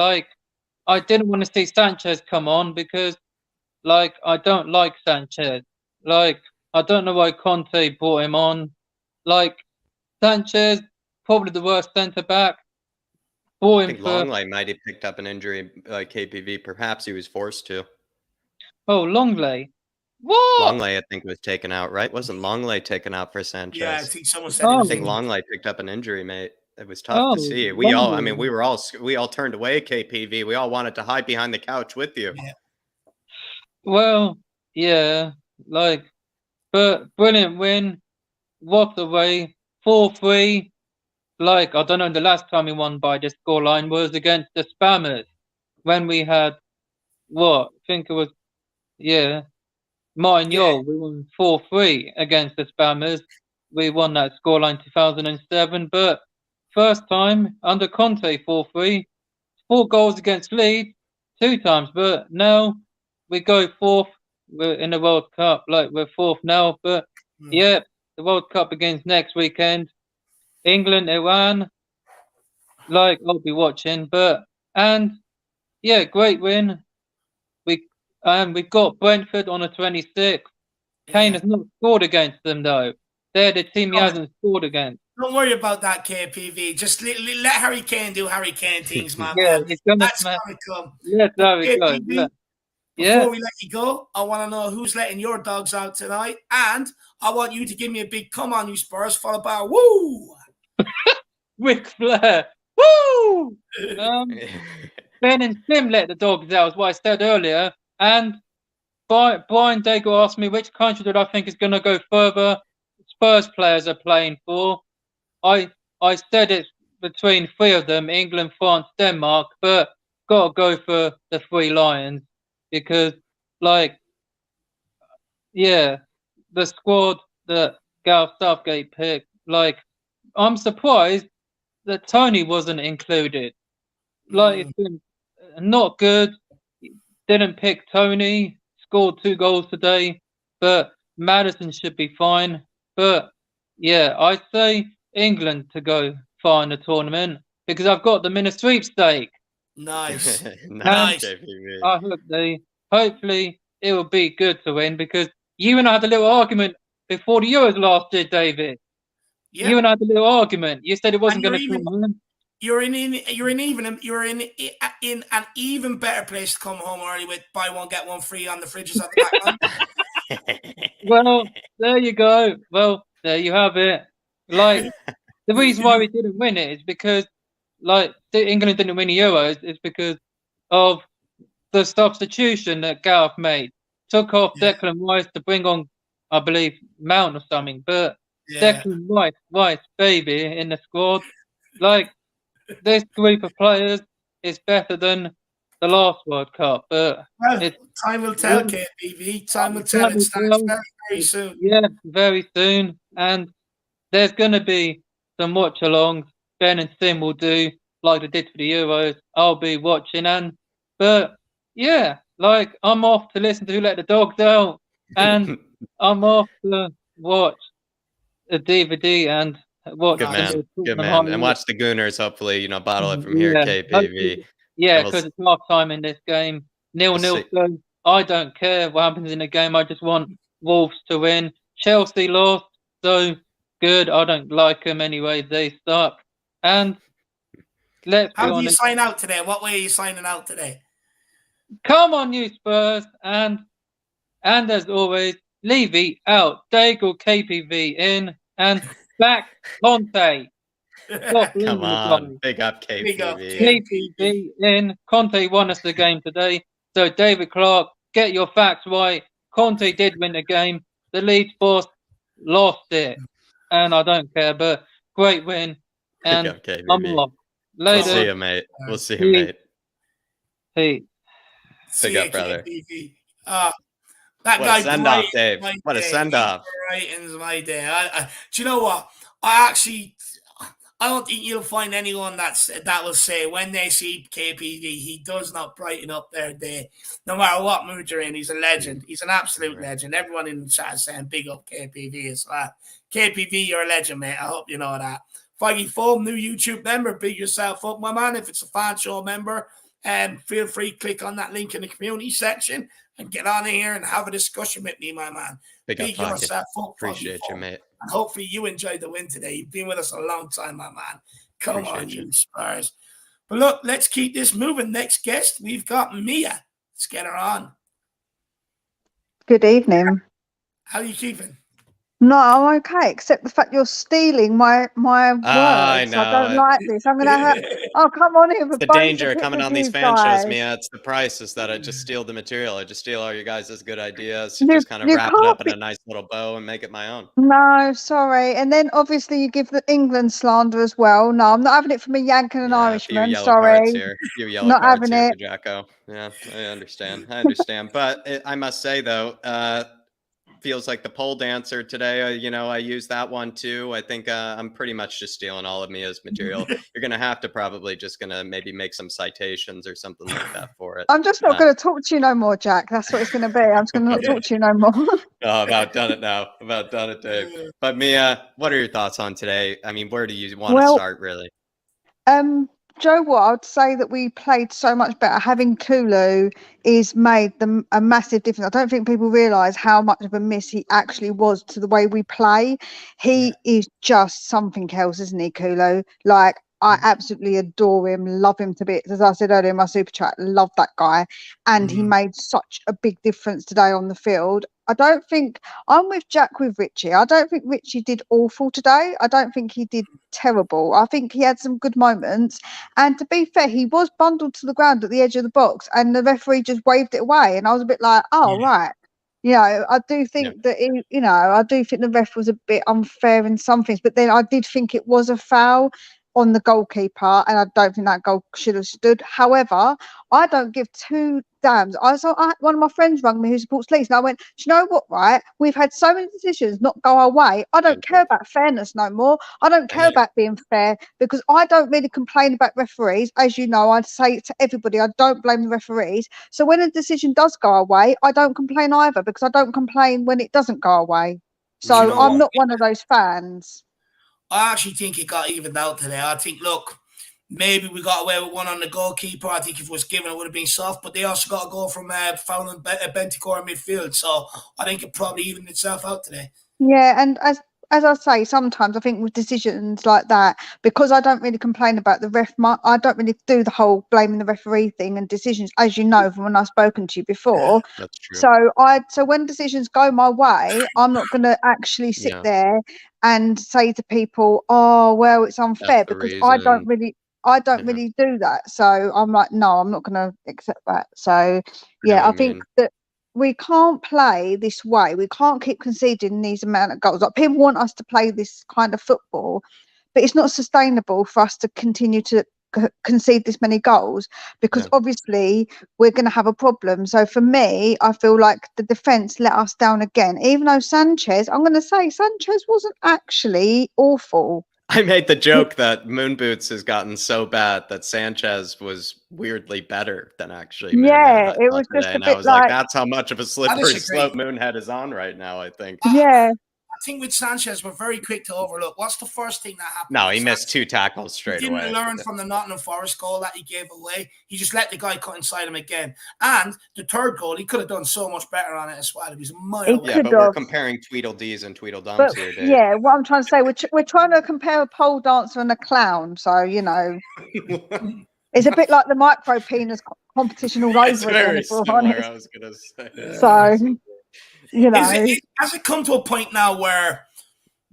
I didn't want to see Sanchez come on because, I don't like Sanchez. I don't know why Conte brought him on. Sanchez, probably the worst centre back. I think Longley might have picked up an injury, KPV. Perhaps he was forced to. Oh, Longley. What? Longley, I think, was taken out, right? Wasn't Longley taken out for Sanchez? Yeah, I think someone said. I think Longley picked up an injury, mate. It was tough to see. We all turned away KPV. We all wanted to hide behind the couch with you. Yeah. Well, yeah, but brilliant win. What a way. 4-3. I don't know, the last time we won by the scoreline was against the Spammers when we had, I think it was, Martin Yole. We won 4-3 against the Spammers. We won that scoreline 2007, but first time under Conte 4-3, 4 goals against Leeds 2 times, but now we go 4th we're in the World Cup. Like, we're fourth now, but yeah, the World Cup begins next weekend. England, Iran. Like, I'll be watching, and yeah, great win. We've got Brentford on the 26th. Kane has not scored against them though. They're the team he hasn't scored against. Don't worry about that, KPV. Just let Harry Kane do Harry Kane things, my Yeah, man. he's gonna That's smash. gonna come. Yes, there we go. KPV, before we let you go, I want to know who's letting your dogs out tonight, and I want you to give me a big "come on, you Spurs," followed by a "woo." Ric Flair, woo! Ben and Sim let the dogs out, is what I said earlier. And Brian Daigle asked me which country did I think is going to go further. Spurs players are playing for. I said it's between three of them: England, France, Denmark. But got to go for the Three Lions because, like, yeah, the squad that Gareth Southgate picked. Like, I'm surprised that Tony wasn't included. Like, it's been not good. Didn't pick Tony. Scored 2 goals today, but Maddison should be fine. But yeah, I say England to go far in the tournament because I've got them in a sweepstake. Nice. Nice. I hope hopefully it will be good to win because you and I had a little argument before the Euros last year, David. Yeah. You and I had a little argument. You said it wasn't going to come home. You're in an even better place to come home early with buy one get one free on the fridges at the back. Well, there you go. Well, there you have it. Like, the reason why we didn't win it is because, like, England didn't win the Euros is because of the substitution that Gareth made. Took off Declan Rice to bring on, I believe, Mount or something. But Declan Rice, baby, in the squad. Like, this group of players is better than the last World Cup. But time will tell, KBV. Time will tell. It starts very, very soon. Yeah, very soon. And there's going to be some watch-alongs. Ben and Sim will do like they did for the Euros. I'll be watching. But yeah, like, I'm off to listen to Who Let the Dogs Out. And I'm off to watch a DVD and watch good man. And watch the Gooners, hopefully, bottle it from here, KPV. Yeah, because it's half time in this game. 0-0. So I don't care what happens in the game. I just want Wolves to win. Chelsea lost, so good. I don't like them anyway. They suck. And let's be honest. How do you sign out today? What way are you signing out today? Come on, you Spurs. And as always, Levy out. Daigle KPV in. And back Conte. Come on, big up KPV. KPV in. Conte won us the game today. So David Clark, get your facts right. Conte did win the game. The Leeds boss lost it, and I don't care. But great win. And big up KPV. I'm off. Later. We'll see you, mate. We'll see you, mate. Hey. Big up, brother. That what guy, a send off, Dave. What a send off. Brightens my day. Do you know what? I don't think you'll find anyone that will say when they see KPV, he does not brighten up their day. No matter what mood you're in, he's a legend. He's an absolute legend. Everyone in the chat is saying big up KPV as well. KPV, you're a legend, mate. I hope you know that. Foggy Foam, new YouTube member, big yourself up, my man. If it's a fan show member, feel free to click on that link in the community section and get on here and have a discussion with me, my man. Big yourself up. Appreciate you, mate. And hopefully you enjoyed the win today. You've been with us a long time, my man. Come on, you Spurs. But look, let's keep this moving. Next guest, we've got Mia. Let's get her on. Good evening. How are you keeping? No, I'm okay, except the fact you're stealing my words. I don't like this. I'm going to have... Oh, come on in. It's the danger coming on these fan shows, Mia. It's the price is that I just steal the material. I just steal all your guys' good ideas. Just kind of wrap it up in a nice little bow and make it my own. No, sorry. And then obviously you give the England slander as well. No, I'm not having it from a Yank and an Irishman. Sorry. Few yellow cards here, Jacko. Yeah, I understand. But I must say, though, feels like the pole dancer today. You know, I use that one too. I think I'm pretty much just stealing all of Mia's material. You're going to have to probably just going to maybe make some citations or something like that for it. I'm just not going to talk to you no more, Jack. That's what it's going to be. I'm just going to not talk to you no more. Oh, about done it now. About done it, Dave. But Mia, what are your thoughts on today? I mean, where do you want to start, really? Joe, what I'd say that we played so much better. Having Kulu is made them a massive difference. I don't think people realise how much of a miss he actually was to the way we play. He is just something else, isn't he, Kulu? Like, I absolutely adore him, love him to bits. As I said earlier in my super chat, love that guy. And he made such a big difference today on the field. I don't think I'm with Jack with Richie. I don't think Richie did awful today. I don't think he did terrible. I think he had some good moments. And to be fair, he was bundled to the ground at the edge of the box and the referee just waved it away. And I was a bit like, oh, right. You know, I do think that, I do think the ref was a bit unfair in some things. But then I did think it was a foul on the goalkeeper, and I don't think that goal should have stood. However, I don't give two damns. One of my friends rang me who supports Leeds, and I went, do you know what, right? We've had so many decisions not go our way. I don't care about fairness no more. I don't care about being fair, because I don't really complain about referees. As you know, I'd say to everybody, I don't blame the referees. So when a decision does go our way, I don't complain either, because I don't complain when it doesn't go our way. So I'm not one of those fans. I actually think it got evened out today. I think, look, maybe we got away with one on the goalkeeper. I think if it was given, it would have been soft. But they also got a goal from fouling Bentancur in midfield. So I think it probably evened itself out today. Yeah, and as I say, sometimes I think with decisions like that, because I don't really complain about the ref, I don't really do the whole blaming the referee thing and decisions, as you know from when I've spoken to you before. Yeah, that's true. So when decisions go my way, I'm not going to actually sit there and say to people, "Oh, well, it's unfair," because I don't really do that. So I'm like, no, I'm not going to accept that. So I think that we can't play this way. We can't keep conceding these amount of goals. Like, people want us to play this kind of football, but it's not sustainable for us to continue to concede this many goals, because obviously we're going to have a problem. So for me, I feel like the defence let us down again, even though Sanchez wasn't actually awful. I made the joke that Moon Boots has gotten so bad that Sanchez was weirdly better than actually Moonhead. It was just a and bit I was like, that's how much of a slippery disagree. slope Moonhead is on right now, I think. I think with Sanchez, we're very quick to overlook. What's the first thing that happened? No, he missed 2 tackles straight away. He didn't learn from the Nottingham Forest goal that he gave away. He just let the guy cut inside him again. And the third goal, he could have done so much better on it as well. It was a mile away. Yeah, but we're comparing Tweedledees and Tweedledums here, Dave. Yeah, what I'm trying to say, we're trying to compare a pole dancer and a clown. So, it's a bit like the micro penis competition all over it's again. Very similar, I was going to say. So, has it come to a point now where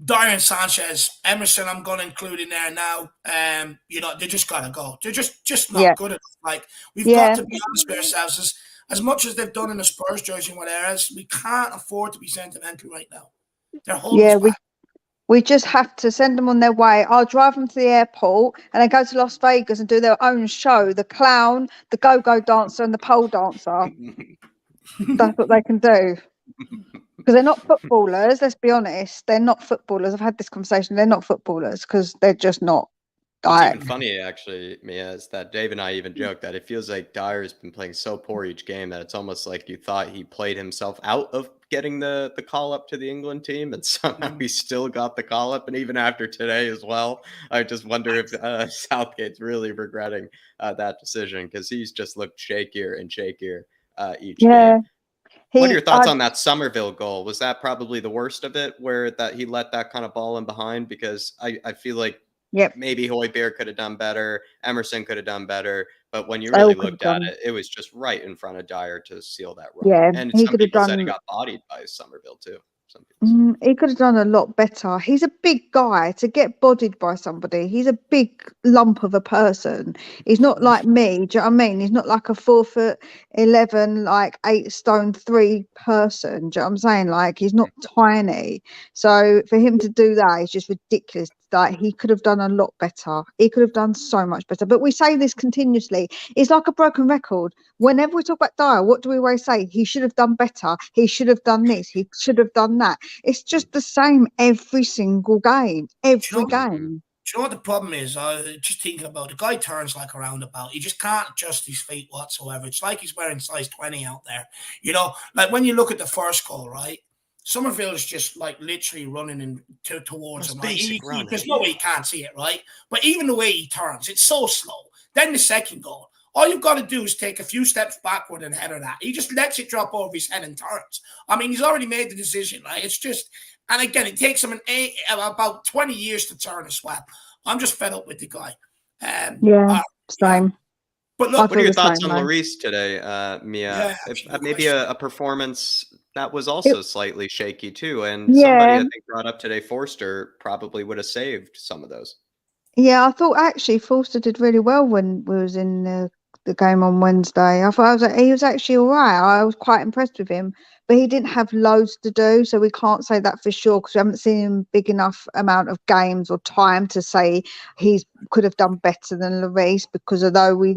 Dier and Sanchez, Emerson, I'm going to include in there now. They just got to go. They're just not good enough. Like, we've got to be honest with ourselves. As much as they've done in the Spurs jersey and whatever else, we can't afford to be sentimental right now. They're holding us back. We just have to send them on their way. I'll drive them to the airport and then go to Las Vegas and do their own show. The clown, the go-go dancer, and the pole dancer. That's what they can do. Because they're not footballers, let's be honest. They're not footballers. I've had this conversation. They're not footballers because they're just not. It's even funny, actually, Mia, is that Dave and I even joked that it feels like Dier's been playing so poor each game that it's almost like you thought he played himself out of getting the call up to the England team, and somehow he still got the call up. And even after today as well, I just wonder if Southgate's really regretting that decision, because he's just looked shakier and shakier each game. What are your thoughts on that Somerville goal? Was that probably the worst of it, where that he let that kind of ball in behind? Because I feel like maybe Højbjerg could have done better, Emerson could have done better, but when you really looked at it, it was just right in front of Dier to seal that run. Yeah, and some people said he got bodied by Somerville too. He could have done a lot better. He's a big guy to get bodied by somebody. He's a big lump of a person. He's not like me. Do you know what I mean? He's not like a 4'11", like 8 stone 3 person. Do you know what I'm saying? Like, he's not tiny. So for him to do that is just ridiculous. that he could have done a lot better. He could have done so much better. But we say this continuously. It's like a broken record. Whenever we talk about Dier, what do we always say? He should have done better. He should have done this. He should have done that. It's just the same every single game. Every game. Do you know what the problem is? Just thinking about the guy turns like a roundabout. He just can't adjust his feet whatsoever. It's like he's wearing size 20 out there. You know, like when you look at the first goal, right? Somerville is just like literally running towards him. Like there's no way he can't see it, right? But even the way he turns, it's so slow. Then the second goal, all you've got to do is take a few steps backward and header that. He just lets it drop over his head and turns. I mean, he's already made the decision, right? It's just, and again, it takes him about 20 years to turn a swap. I'm just fed up with the guy. Same. But look, what are your thoughts on Lloris today, Mia? Maybe a performance that was also slightly shaky too, and somebody I think brought up today, Forster probably would have saved some of those. Yeah, I thought actually Forster did really well when we was in the game on Wednesday. I thought he was actually all right. I was quite impressed with him, but he didn't have loads to do, so we can't say that for sure because we haven't seen him big enough amount of games or time to say he could have done better than Lloris. Because although we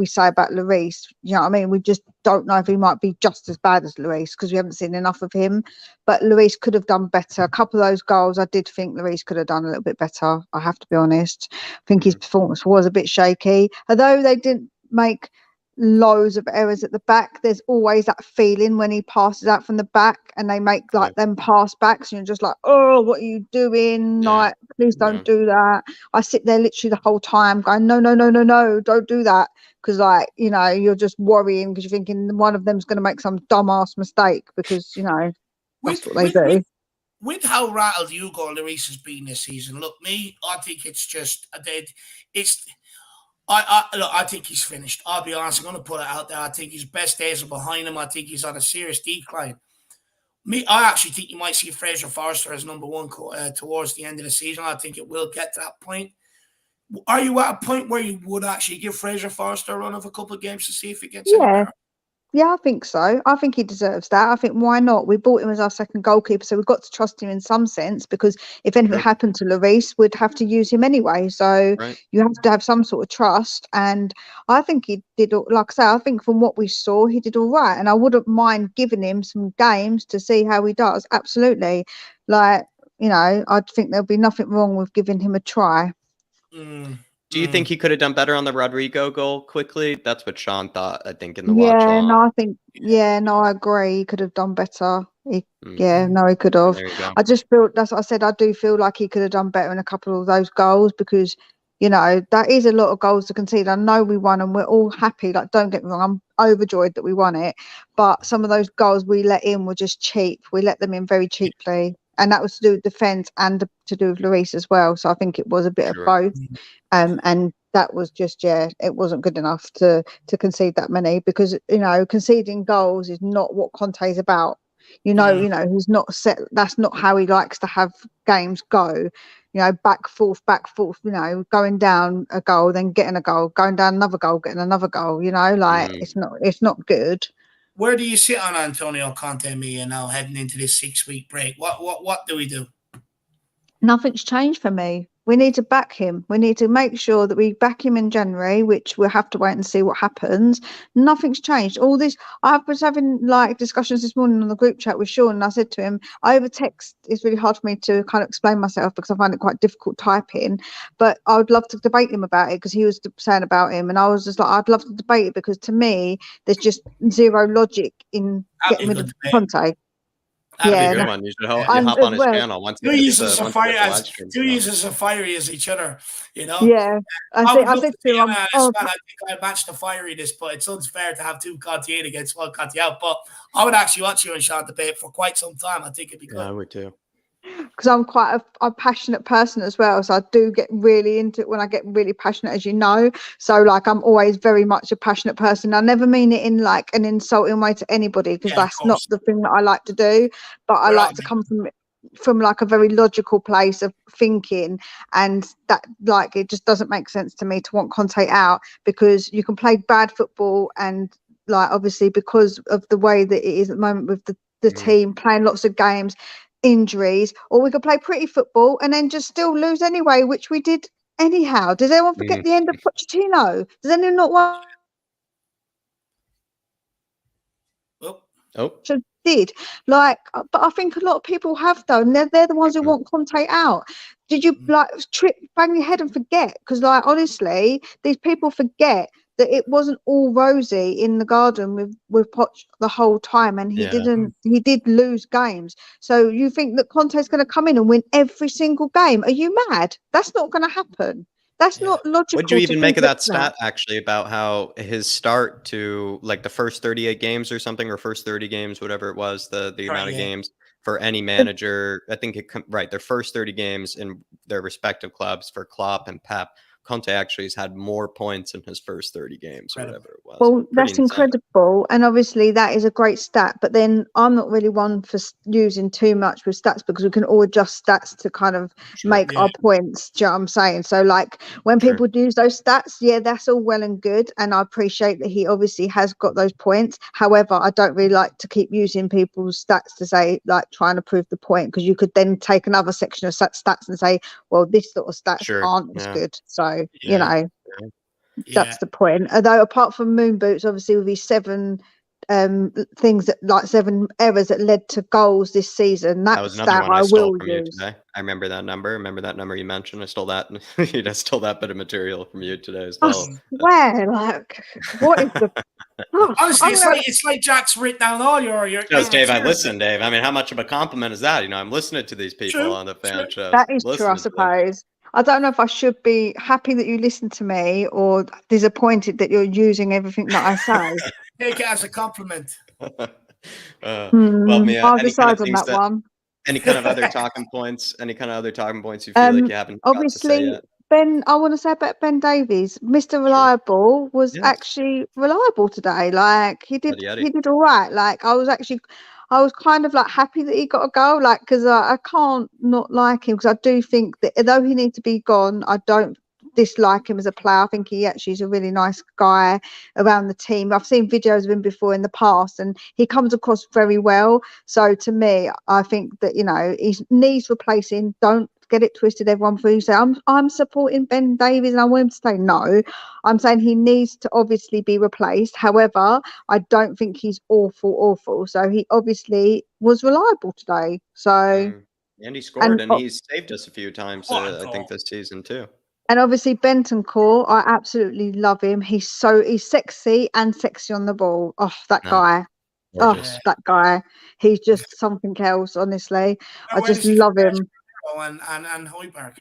say about Lloris, you know what I mean, we just don't know if he might be just as bad as Lloris because we haven't seen enough of him. But Lloris could have done better. A couple of those goals, I did think Lloris could have done a little bit better. I have to be honest. I think his performance was a bit shaky, although they didn't make loads of errors at the back. There's always that feeling when he passes out from the back and they make like them pass backs and you're just like, oh, what are you doing? Like, please don't do that. I sit there literally the whole time going, no, don't do that, because like, you know, you're just worrying because you're thinking one of them's going to make some dumbass mistake because, you know, that's what they do. With how rattled Hugo Lloris has been this season, look, I think it's just I think he's finished. I'll be honest. I'm going to put it out there. I think his best days are behind him. I think he's on a serious decline. I actually think you might see Fraser Forster as number one towards the end of the season. I think it will get to that point. Are you at a point where you would actually give Fraser Forster a run of a couple of games to see if he gets any better? Yeah, I think so. I think he deserves that. I think why not? We bought him as our second goalkeeper, so we've got to trust him in some sense because if anything happened to Lloris, we'd have to use him anyway. So you have to have some sort of trust. And I think he did, like I say, I think from what we saw, he did all right. And I wouldn't mind giving him some games to see how he does. Absolutely. Like, you know, I think there'll be nothing wrong with giving him a try. Do you think he could have done better on the Rodrigo goal quickly? That's what Sean thought, I think, in the watch along. I agree. He could have done better. He could have. I just feel, that's what I said, I do feel like he could have done better in a couple of those goals because, you know, that is a lot of goals to concede. I know we won and we're all happy. Like, don't get me wrong, I'm overjoyed that we won it. But some of those goals we let in were just cheap. We let them in very cheaply. And that was to do with defence and to do with Lloris as well. So I think it was a bit of both. And that was just, it wasn't good enough to concede that many because, you know, conceding goals is not what Conte is about. You know, he's not set. That's not how he likes to have games go. You know, back, forth, you know, going down a goal, then getting a goal, going down another goal, getting another goal, you know, like it's not good. Where do you sit on Antonio Conte, Mia, now heading into this 6-week break? What do we do? Nothing's changed for me. We need to back him. We need to make sure that we back him in January, which we'll have to wait and see what happens. Nothing's changed. All this, I was having like discussions this morning on the group chat with Sean, and I said to him, over text, it's really hard for me to kind of explain myself because I find it quite difficult typing, but I would love to debate him about it because he was saying about him, and I was just like, I'd love to debate it because to me, there's just zero logic in getting rid of Conte. That'd be a good one. You should hop on his channel once. Two users are fiery as each other, you know. Yeah, I think to him, I think I matched the fiery this, but it's unfair to have two Conte in against one Conte out. But I would actually watch you and Sean debate for quite some time. I think it'd be good. Yeah, I would too. Because I'm quite a passionate person as well, so I do get really into it when I get really passionate, as you know. So like I'm always very much a passionate person. I never mean it in like an insulting way to anybody because that's not the thing that I like to do. But I like to come from like a very logical place of thinking, and that like it just doesn't make sense to me to want Conte out because you can play bad football and like obviously because of the way that it is at the moment with the team playing lots of games. injuries, or we could play pretty football and then just still lose anyway, which we did anyhow. Does anyone forget the end of Pochettino? Does anyone not want? Oh, Did but I think a lot of people have though, and they're the ones who want Conte out. Did you bang your head and forget? Because honestly, these people forget that it wasn't all rosy in the garden with Poch the whole time, and he did lose games. So you think that Conte's going to come in and win every single game? Are you mad? That's not going to happen. That's not logical. What do you even make of that stat actually about how his start to like the first 38 games or something, or first 30 games, whatever it was, the amount of games for any manager? I think their first 30 games in their respective clubs for Klopp and Pep. Conte actually has had more points in his first 30 games or whatever it was. Well, that's incredible. And obviously that is a great stat. But then I'm not really one for using too much with stats, because we can all adjust stats to kind of make our points. Do you know what I'm saying? So when people use those stats, that's all well and good. And I appreciate that he obviously has got those points. However, I don't really like to keep using people's stats to say trying to prove the point, because you could then take another section of stats and say, well, this sort of stats aren't as good. So, that's the point. Although apart from moon boots, obviously with his 7 things that 7 errors that led to goals this season, that was another one I stole from you today. I remember that number. You mentioned. I stole that. I stole that bit of material from you today as well. I swear, what is the? Honestly, it's like Jack's written down all your. Just Dave, I listen, Dave. I mean, how much of a compliment is that? I'm listening to these people on the fan show. That is true, I suppose. I don't know if I should be happy that you listen to me or disappointed that you're using everything that I say. Take it as a compliment. Well, Mia, I'll decide on that one. Any kind of other talking points? Any kind of other talking points you feel like you haven't obviously got to say yet? Ben, I want to say about Ben Davies, Mr. Reliable was actually reliable today. He did all right. I was kind of happy that he got a goal, because I can't not like him, because I do think that although he needs to be gone, I don't dislike him as a player. I think he actually is a really nice guy around the team. I've seen videos of him before in the past, and he comes across very well. So to me, I think that he needs replacing. Don't get it twisted, everyone. Before you say I'm supporting Ben Davies and I want him to stay. No, I'm saying he needs to obviously be replaced. However, I don't think he's awful. So he obviously was reliable today. So and he scored, and he's saved us a few times. I think this season too. And obviously Bentancur, I absolutely love him. He's sexy and sexy on the ball. Oh, that guy. Gorgeous. Oh, that guy. He's just something else, honestly. I just love him. And Højbjerg.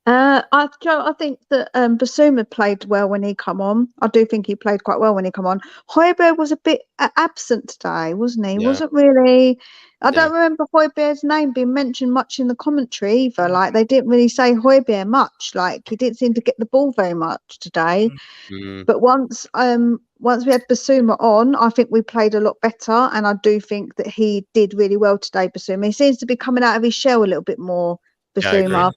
I think that Basuma played well when he come on. I do think he played quite well when he come on. Højbjerg was a bit absent today, wasn't he? Yeah. Wasn't really. I don't remember Højbjerg's name being mentioned much in the commentary either. They didn't really say Højbjerg much. He didn't seem to get the ball very much today. But once we had Basuma on, I think we played a lot better, and I do think that he did really well today. Basuma, he seems to be coming out of his shell a little bit more. Basuma,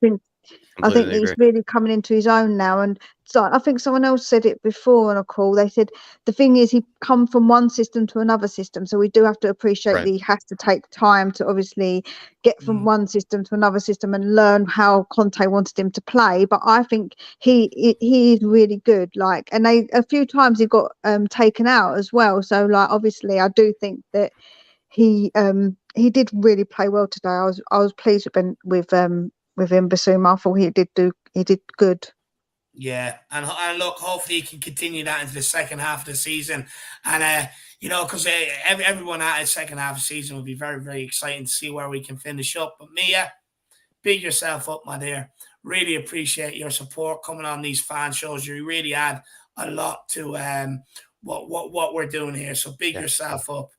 I think he's really coming into his own now. And so I think someone else said it before on a call. They said the thing is he come from one system to another system. So we do have to appreciate that he has to take time to obviously get from one system to another system and learn how Conte wanted him to play. But I think he is really good. And a few times he got taken out as well. So obviously I do think that he did really play well today. I was pleased with him, Basuma. I thought he did good. Yeah, and look, hopefully he can continue that into the second half of the season, and because everyone at the second half of the season will be very, very exciting to see where we can finish up. But Mia, big yourself up, my dear. Really appreciate your support coming on these fan shows. You really add a lot to what we're doing here. So big yourself up.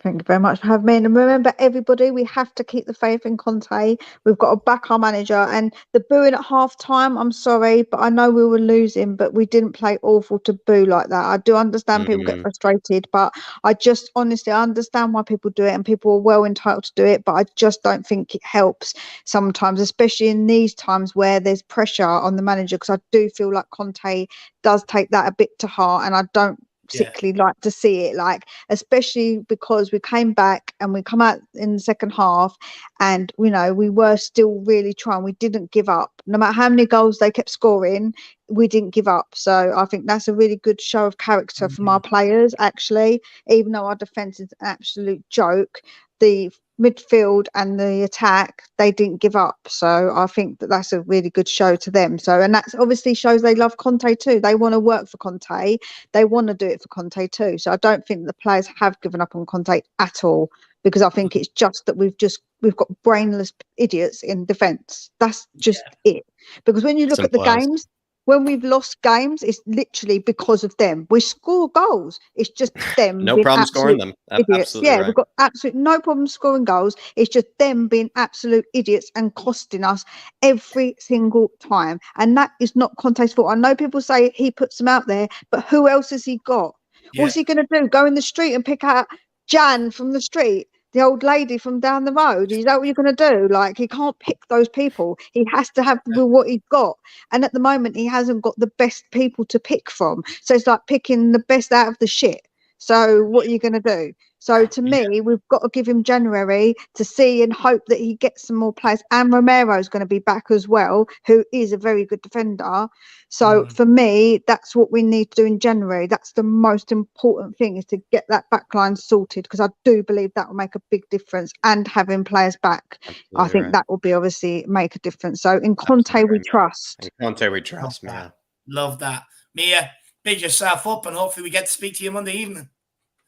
Thank you very much for having me. And remember, everybody, we have to keep the faith in Conte. We've got to back our manager. And the booing at half time, I'm sorry, but I know we were losing, but we didn't play awful to boo like that. I do understand people get frustrated, but I just honestly, I understand why people do it, and people are well entitled to do it, but I just don't think it helps sometimes, especially in these times where there's pressure on the manager, because I do feel like Conte does take that a bit to heart, and I don't particularly like to see it, like, especially because we came back and we come out in the second half and, you know, we were still really trying. We didn't give up. No matter how many goals they kept scoring, we didn't give up. So I think that's a really good show of character from our players, actually. Even though our defence is an absolute joke, the midfield and the attack, they didn't give up. So I think that that's a really good show to them. So, and that's obviously shows they love Conte too. They want to work for Conte. They want to do it for Conte too. So I don't think the players have given up on Conte at all, because I think it's just that we've got brainless idiots in defence. That's just it. Because when you look at the games, when we've lost games, it's literally because of them. We score goals. It's just them. No problem scoring them. Idiots. Absolutely right. We've got absolutely no problem scoring goals. It's just them being absolute idiots and costing us every single time. And that is not Conte's fault. I know people say he puts them out there, but who else has he got? What's he going to do? Go in the street and pick out Jan from the street? The old lady from down the road? Is that what you're going to do? Like, he can't pick those people. He has to have what he's got. And at the moment, he hasn't got the best people to pick from. So it's like picking the best out of the shit. So what are you going to do? So to me, we've got to give him January to see and hope that he gets some more players. And Romero's going to be back as well, who is a very good defender. So for me, that's what we need to do in January. That's the most important thing, is to get that back line sorted, because I do believe that will make a big difference. And having players back, I think that will be obviously make a difference. So in Conte, we trust. In Conte, we trust, Mia. Love that. Mia, big yourself up, and hopefully we get to speak to you Monday evening.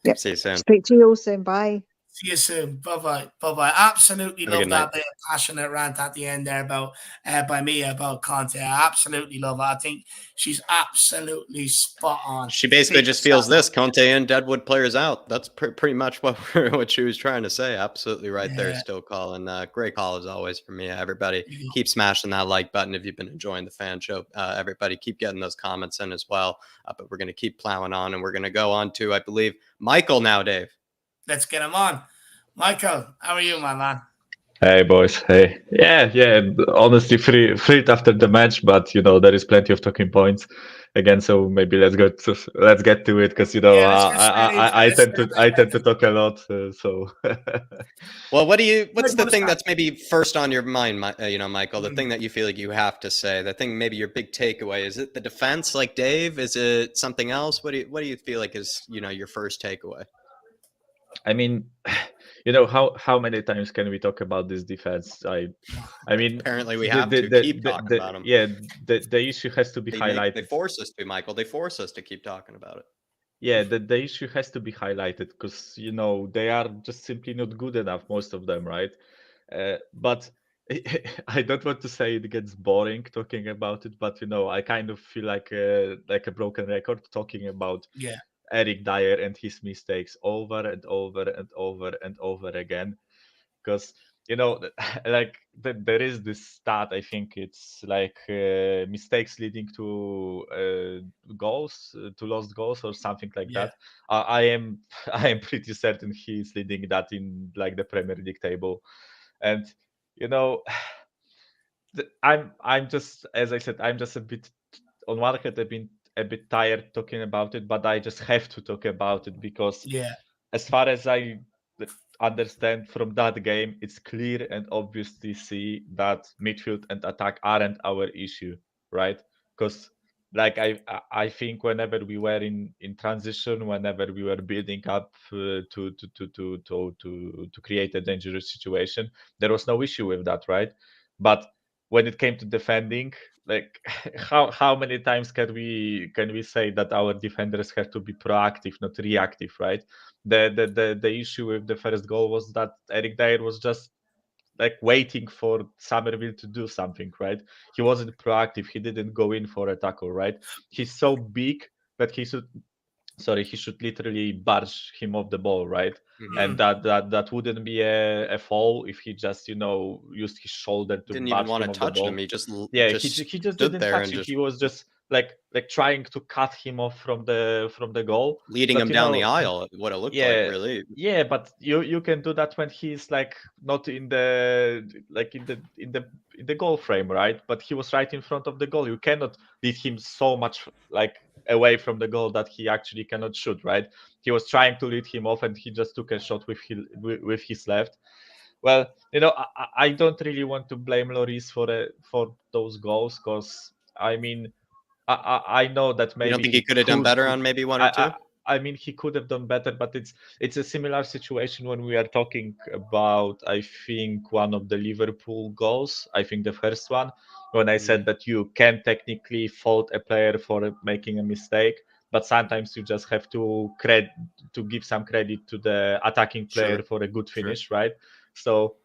Yep. See you soon. Speak to you all soon. Bye. See you soon. Bye-bye. Bye-bye. Absolutely love that bit of passionate rant at the end there about by Mia about Conte. I absolutely love it. I think she's absolutely spot on. She basically just feels this: Conte and Deadwood players out. That's pretty much what she was trying to say. Absolutely right there. Still calling. Great call as always for Mia. Everybody keep smashing that like button if you've been enjoying the fan show. Everybody keep getting those comments in as well. But we're going to keep plowing on, and we're going to go on to, I believe, Michael now, Dave. Let's get him on. Michael, how are you, my man? Hey, boys. Hey. Yeah. Honestly, freed after the match, but, you know, there is plenty of talking points again. So maybe let's get to it, because, you know, I tend to talk a lot. So. Well, what's the thing that's maybe first on your mind, Michael? The thing that you feel like you have to say, the thing, maybe your big takeaway, is it the defense, like Dave? Is it something else? What do you feel like is, your first takeaway? I mean, you know, how many times can we talk about this defense? I mean, apparently we have to keep talking about them. Yeah, the issue has to be highlighted. They force us to, Michael. They force us to keep talking about it. Yeah, the issue has to be highlighted, because, you know, they are just simply not good enough, most of them, right? But I don't want to say it gets boring talking about it, but, you know, I kind of feel like a broken record talking about Eric Dier and his mistakes over and over and over and over again, because, you know, like there is this stat, I think it's like mistakes leading to goals, to lost goals or something like that. I am pretty certain he's leading that in like the Premier League table. And, you know, I'm just, as I said, I'm just a bit, on one hand, a bit tired talking about it, but I just have to talk about it, because as far as I understand from that game, it's clear and obviously see that midfield and attack aren't our issue, right? Because like I think whenever we were in transition, whenever we were building up to create a dangerous situation, there was no issue with that, right? But when it came to defending, like how many times can we say that our defenders have to be proactive, not reactive, right? The issue with the first goal was that Eric Dier was just like waiting for Somerville to do something, right? He wasn't proactive. He didn't go in for a tackle, right? He's so big that he should literally barge him off the ball, right? And that wouldn't be a foul if he just, you know, used his shoulder to didn't even want to touch him. He just didn't touch him. He was just like trying to cut him off from the goal, leading him down the aisle. What it looked like, really. Yeah, but you can do that when he's like not in the goal frame, right? But he was right in front of the goal. You cannot lead him so much like away from the goal that he actually cannot shoot, right? He was trying to lead him off and he just took a shot with his left. Well, I don't really want to blame Lloris for those goals, because I mean, I know that maybe You don't think he could have done better on maybe one or two? I mean, he could have done better, but it's a similar situation when we are talking about, I think, one of the Liverpool goals. I think the first one, when I said that you can technically fault a player for making a mistake, but sometimes you just have to give some credit to the attacking player Sure. for a good finish, right? So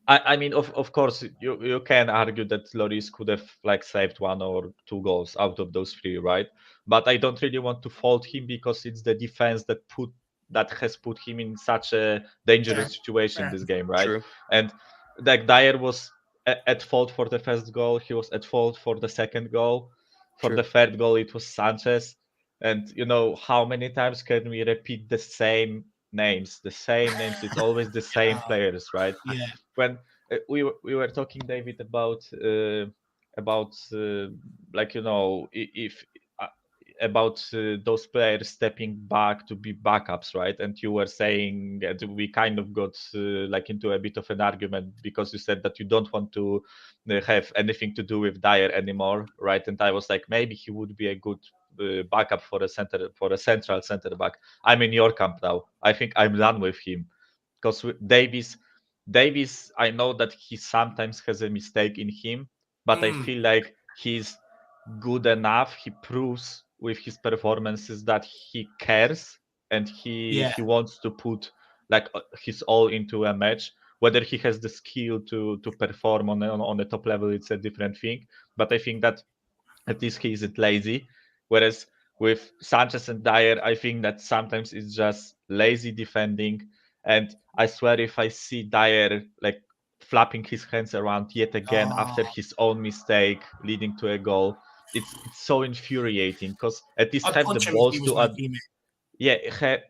I mean, of course, you can argue that Lloris could have like saved 1 or 2 goals out of those 3, right? But I don't really want to fault him, because it's the defense that has put him in such a dangerous situation this game, right? True. And like Dier was at fault for the first goal, he was at fault for the second goal, for the third goal it was Sanchez, and how many times can we repeat the same names? It's always the same players, right? Yeah. When we were talking, David, about like if about those players stepping back to be backups, right? And you were saying that we kind of got like into a bit of an argument, because you said that you don't want to have anything to do with Dier anymore, right? And I was like, maybe he would be a good backup for a central center back. I'm in your camp now. I think I'm done with him, because Davis, I know that he sometimes has a mistake in him, but I feel like he's good enough. He proves with his performances that he cares, and he wants to put like his all into a match. Whether he has the skill to perform on the top level, it's a different thing. But I think that at least he isn't lazy. Whereas with Sanchez and Dier, I think that sometimes it's just lazy defending. And I swear, if I see Dier like flapping his hands around yet again after his own mistake leading to a goal, it's so infuriating, because at least I'd have the punch him if he balls was my teammate.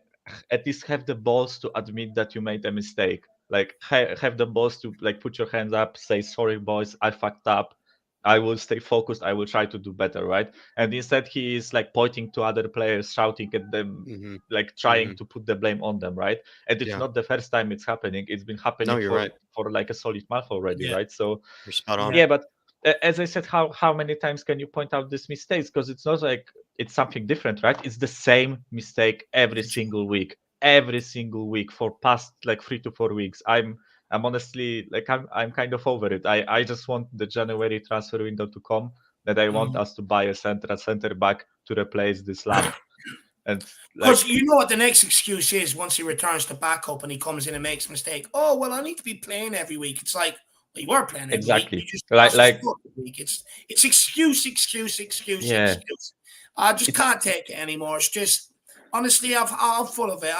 at least have the balls to admit that you made a mistake. Like have the balls to like put your hands up, say sorry boys, I fucked up, I will stay focused, I will try to do better, right? And instead he is like pointing to other players, shouting at them, like trying to put the blame on them, right? And it's not the first time it's happening. It's been happening for like a solid month already, right? So you're spot on. Yeah, but as I said, how many times can you point out these mistakes? Because it's not like it's something different, right? It's the same mistake every single week for past like 3 to 4 weeks. I'm honestly like I'm kind of over it. I just want the January transfer window to come, that I want us to buy a center back to replace this lamp. And because you know what the next excuse is once he returns to backup and he comes in and makes a mistake. Oh, well, I need to be playing every week. It's like, well, you are playing every week. You just like week. It's excuse. I just can't take it anymore. It's just honestly, I'm full of it.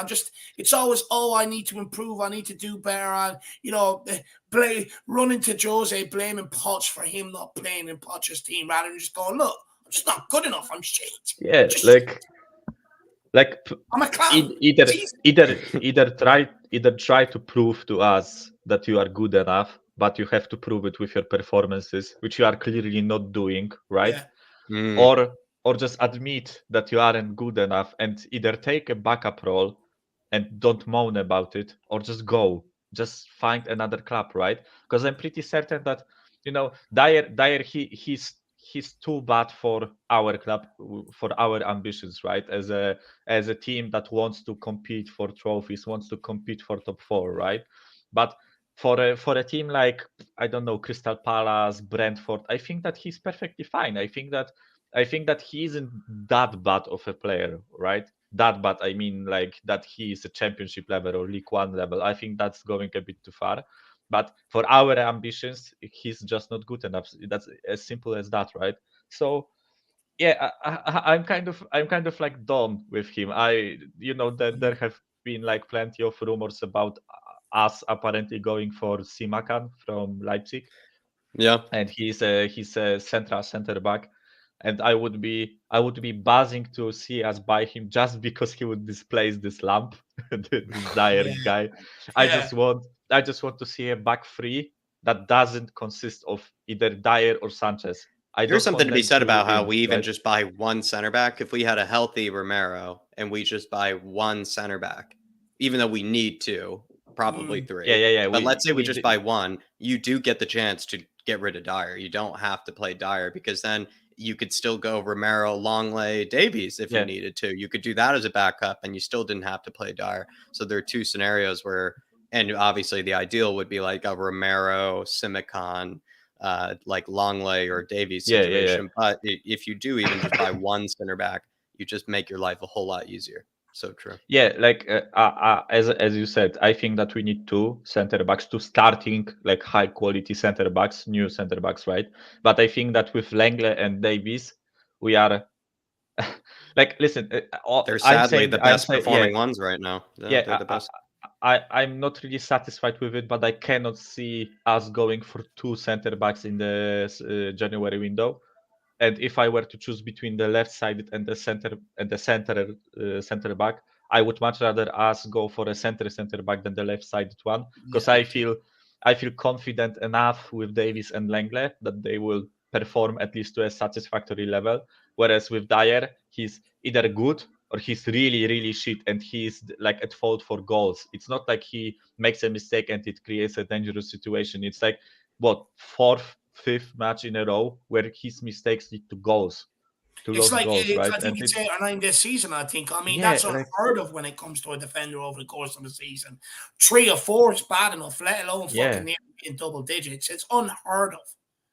It's always, I need to improve. I need to do better. And running to Jose, blaming Poch for him not playing in Poch's team, rather than just going, look, I'm just not good enough. I'm shit. Yeah, I'm a clown. Either try to prove to us that you are good enough, but you have to prove it with your performances, which you are clearly not doing, right? Or just admit that you aren't good enough, and either take a backup role and don't moan about it, or just find another club, right? Because I'm pretty certain that Dier he's too bad for our club, for our ambitions, right? As a team that wants to compete for trophies, wants to compete for top 4, right? But for a team like, I don't know, Crystal Palace, Brentford, I think that he's perfectly fine. I think that he isn't that bad of a player, right? That bad, I mean, like that he is a championship level or League One level. I think that's going a bit too far. But for our ambitions, he's just not good enough. That's as simple as that, right? So yeah, I'm kind of like done with him. There have been like plenty of rumors about us apparently going for Simakan from Leipzig. Yeah, and he's a center back, and I would be buzzing to see us buy him just because he would displace this lamp, this Dier guy. I just want to see a back three that doesn't consist of either Dier or Sanchez. There's something to be said about how we even right? just buy one center back. If we had a healthy Romero and we just buy one center back, even though we need two, probably three. Yeah. But let's say we just did- buy one, you do get the chance to get rid of Dier. You don't have to play Dier because then you could still go Romero, Longley, Davies if you Yeah. needed to. You could do that as a backup and you still didn't have to play Dier. So there are two scenarios where, and obviously the ideal would be like a Romero, Simicon, like Longley or Davies Yeah. situation. But if you do even just buy one center back, you just make your life a whole lot easier. So true. Yeah, like as you said, I think that we need two center backs, two starting like high quality center backs, new center backs, right? But I think that with Langley and Davies, we are like listen. They're I'm sadly saying the I'm best saying performing ones right now. yeah. They're the best. I'm not really satisfied with it, but I cannot see us going for two center backs in the January window. And if I were to choose between the left sided and the center back, I would much rather us go for a center back than the left sided one, because I feel confident enough with Davies and Langley that they will perform at least to a satisfactory level. Whereas with Dier, he's either good or he's really shit, and he's like at fault for goals. It's not like he makes a mistake and it creates a dangerous situation. It's like what, fourth, fifth match in a row where his mistakes lead to goals, to It's lost like goals, right? I think And it's 8 or 9 this season. I think. I mean, yeah, that's like unheard of when it comes to a defender over the course of the season. 3 or 4 is bad enough, let alone Yeah. fucking in double digits. It's unheard of.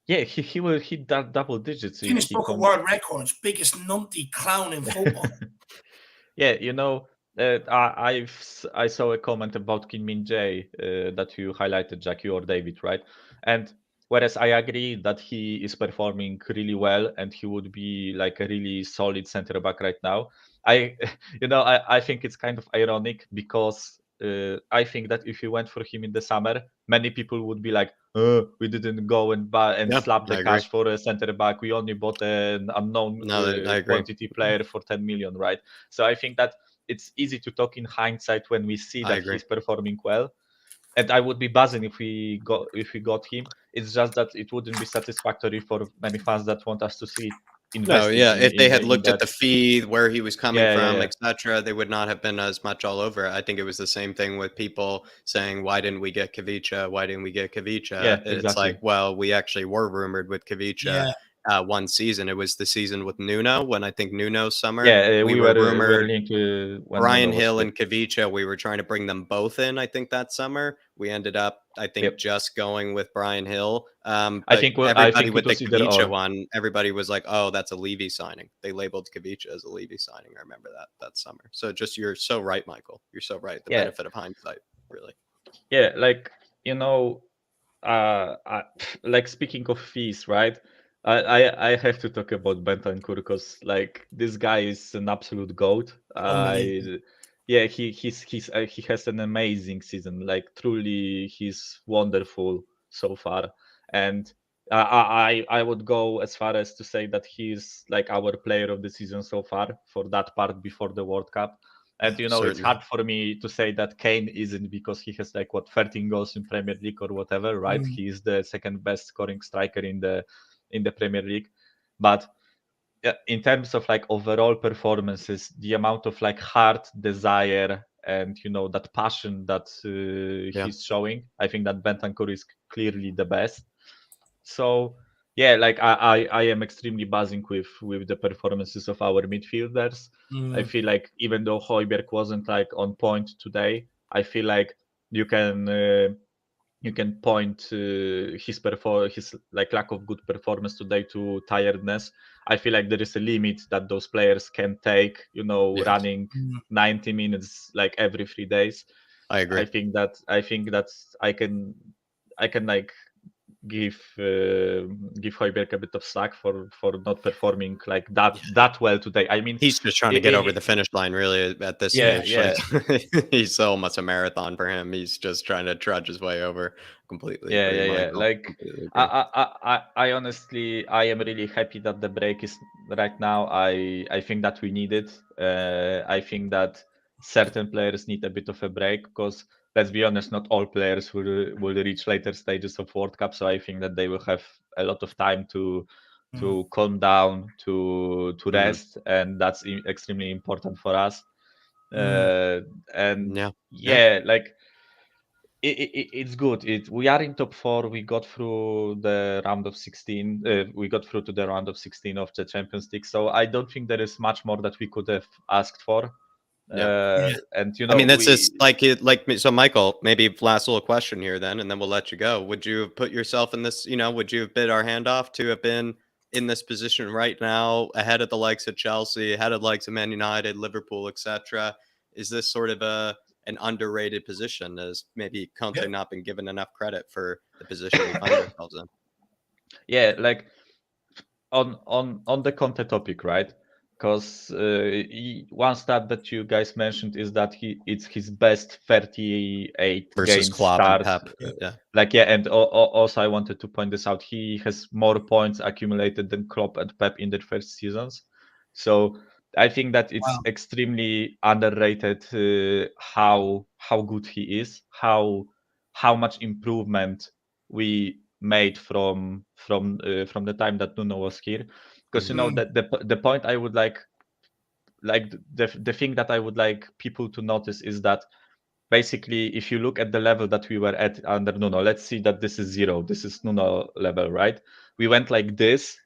yeah, he will hit that double digits if Guinness he Book of comes. World Records, biggest numpty clown in football. Yeah, you know, I saw a comment about Kim Min Jae that you highlighted, Jackie or David, right? And whereas I agree that he is performing really well and he would be like a really solid center back right now, I I think it's kind of ironic because I think that if you went for him in the summer, many people would be like, "Oh, we didn't go and buy and Yeah, slap the I agree. cash for a center back. We only bought an unknown No, I agree. quantity player for 10 million, right?" So I think that it's easy to talk in hindsight when we see I that agree. he's performing well. And I would be buzzing if we got him. It's just that it wouldn't be satisfactory for many fans that want us to see No, investing. yeah. If they had in looked at that. the fee, where he was coming from, Yeah. etc., they would not have been as much all over it. I think it was the same thing with people saying, "Why didn't we get Kavicha? Why didn't we get Kavicha?" Yeah, It's exactly. like, well, we actually were rumored with Kavicha. One season. It was the season with Nuno, when I think Nuno's summer. Yeah, we were rumored linked to when Brian Nuno was Hill fit. and Kavicha. We were trying to bring them both in, I think, that summer. We ended up, I think, Yep. just going with Brian Hill. I But think everybody it with the was either Kavicha or. one, everybody was like, "Oh, that's a Levy signing." They labeled Kavicha as a Levy signing. I remember that summer. So just, you're so right, Michael. You're so right. The Yeah. benefit of hindsight, really. Yeah, like like speaking of fees, right? I have to talk about Bentancur because like this guy is an absolute goat. Yeah, he has an amazing season. Like truly, he's wonderful so far, and I would go as far as to say that he's like our player of the season so far for that part before the World Cup. And it's Certainly. hard for me to say that Kane isn't, because he has like 13 goals in Premier League or whatever, right? He is the second best scoring striker in the Premier League. But in terms of like overall performances, the amount of like heart, desire, and that passion that he's showing, I think that Bentancur is clearly the best. So yeah, like I am extremely buzzing with the performances of our midfielders. I feel like even though Højbjerg wasn't like on point today, I feel like you can point his like lack of good performance today to tiredness. I feel like there is a limit that those players can take, running 90 minutes like every 3 days. I agree. I think that I can like give Højbjerg a bit of slack for not performing like that well today. I mean, he's just trying to get over the finish line, really, at this stage. Yeah. Like, he's so much a marathon for him. He's just trying to trudge his way over completely. Yeah. Like, I honestly, I am really happy that the break is right now. I think that we need it. I think that certain players need a bit of a break because, let's be honest, not all players will reach later stages of World Cup. So I think that they will have a lot of time to to calm down, to rest, and that's extremely important for us. And like it's good. We are in top 4. We got through the round of 16. We got through to the round of 16 of the Champions League. So I don't think there is much more that we could have asked for. And I mean, that's just so Michael, maybe last little question here then, and then we'll let you go. Would you have put yourself in this, would you have bid our hand off to have been in this position right now, ahead of the likes of Chelsea, ahead of the likes of Man United, Liverpool, etc.? Is this sort of an underrated position? As maybe Conte not been given enough credit for the position we find ourselves in? Yeah, like on the Conte topic, right? Because one stat that you guys mentioned is that it's his best 38 versus game Klopp start. and Pep. And also I wanted to point this out. He has more points accumulated than Klopp and Pep in their first seasons. So I think that it's extremely underrated how good he is, how much improvement we made from the time that Nuno was here. Because that the point I would like the thing that I would like people to notice is that basically if you look at the level that we were at under Nuno, let's see that this is 0. This is Nuno level, right? We went like this,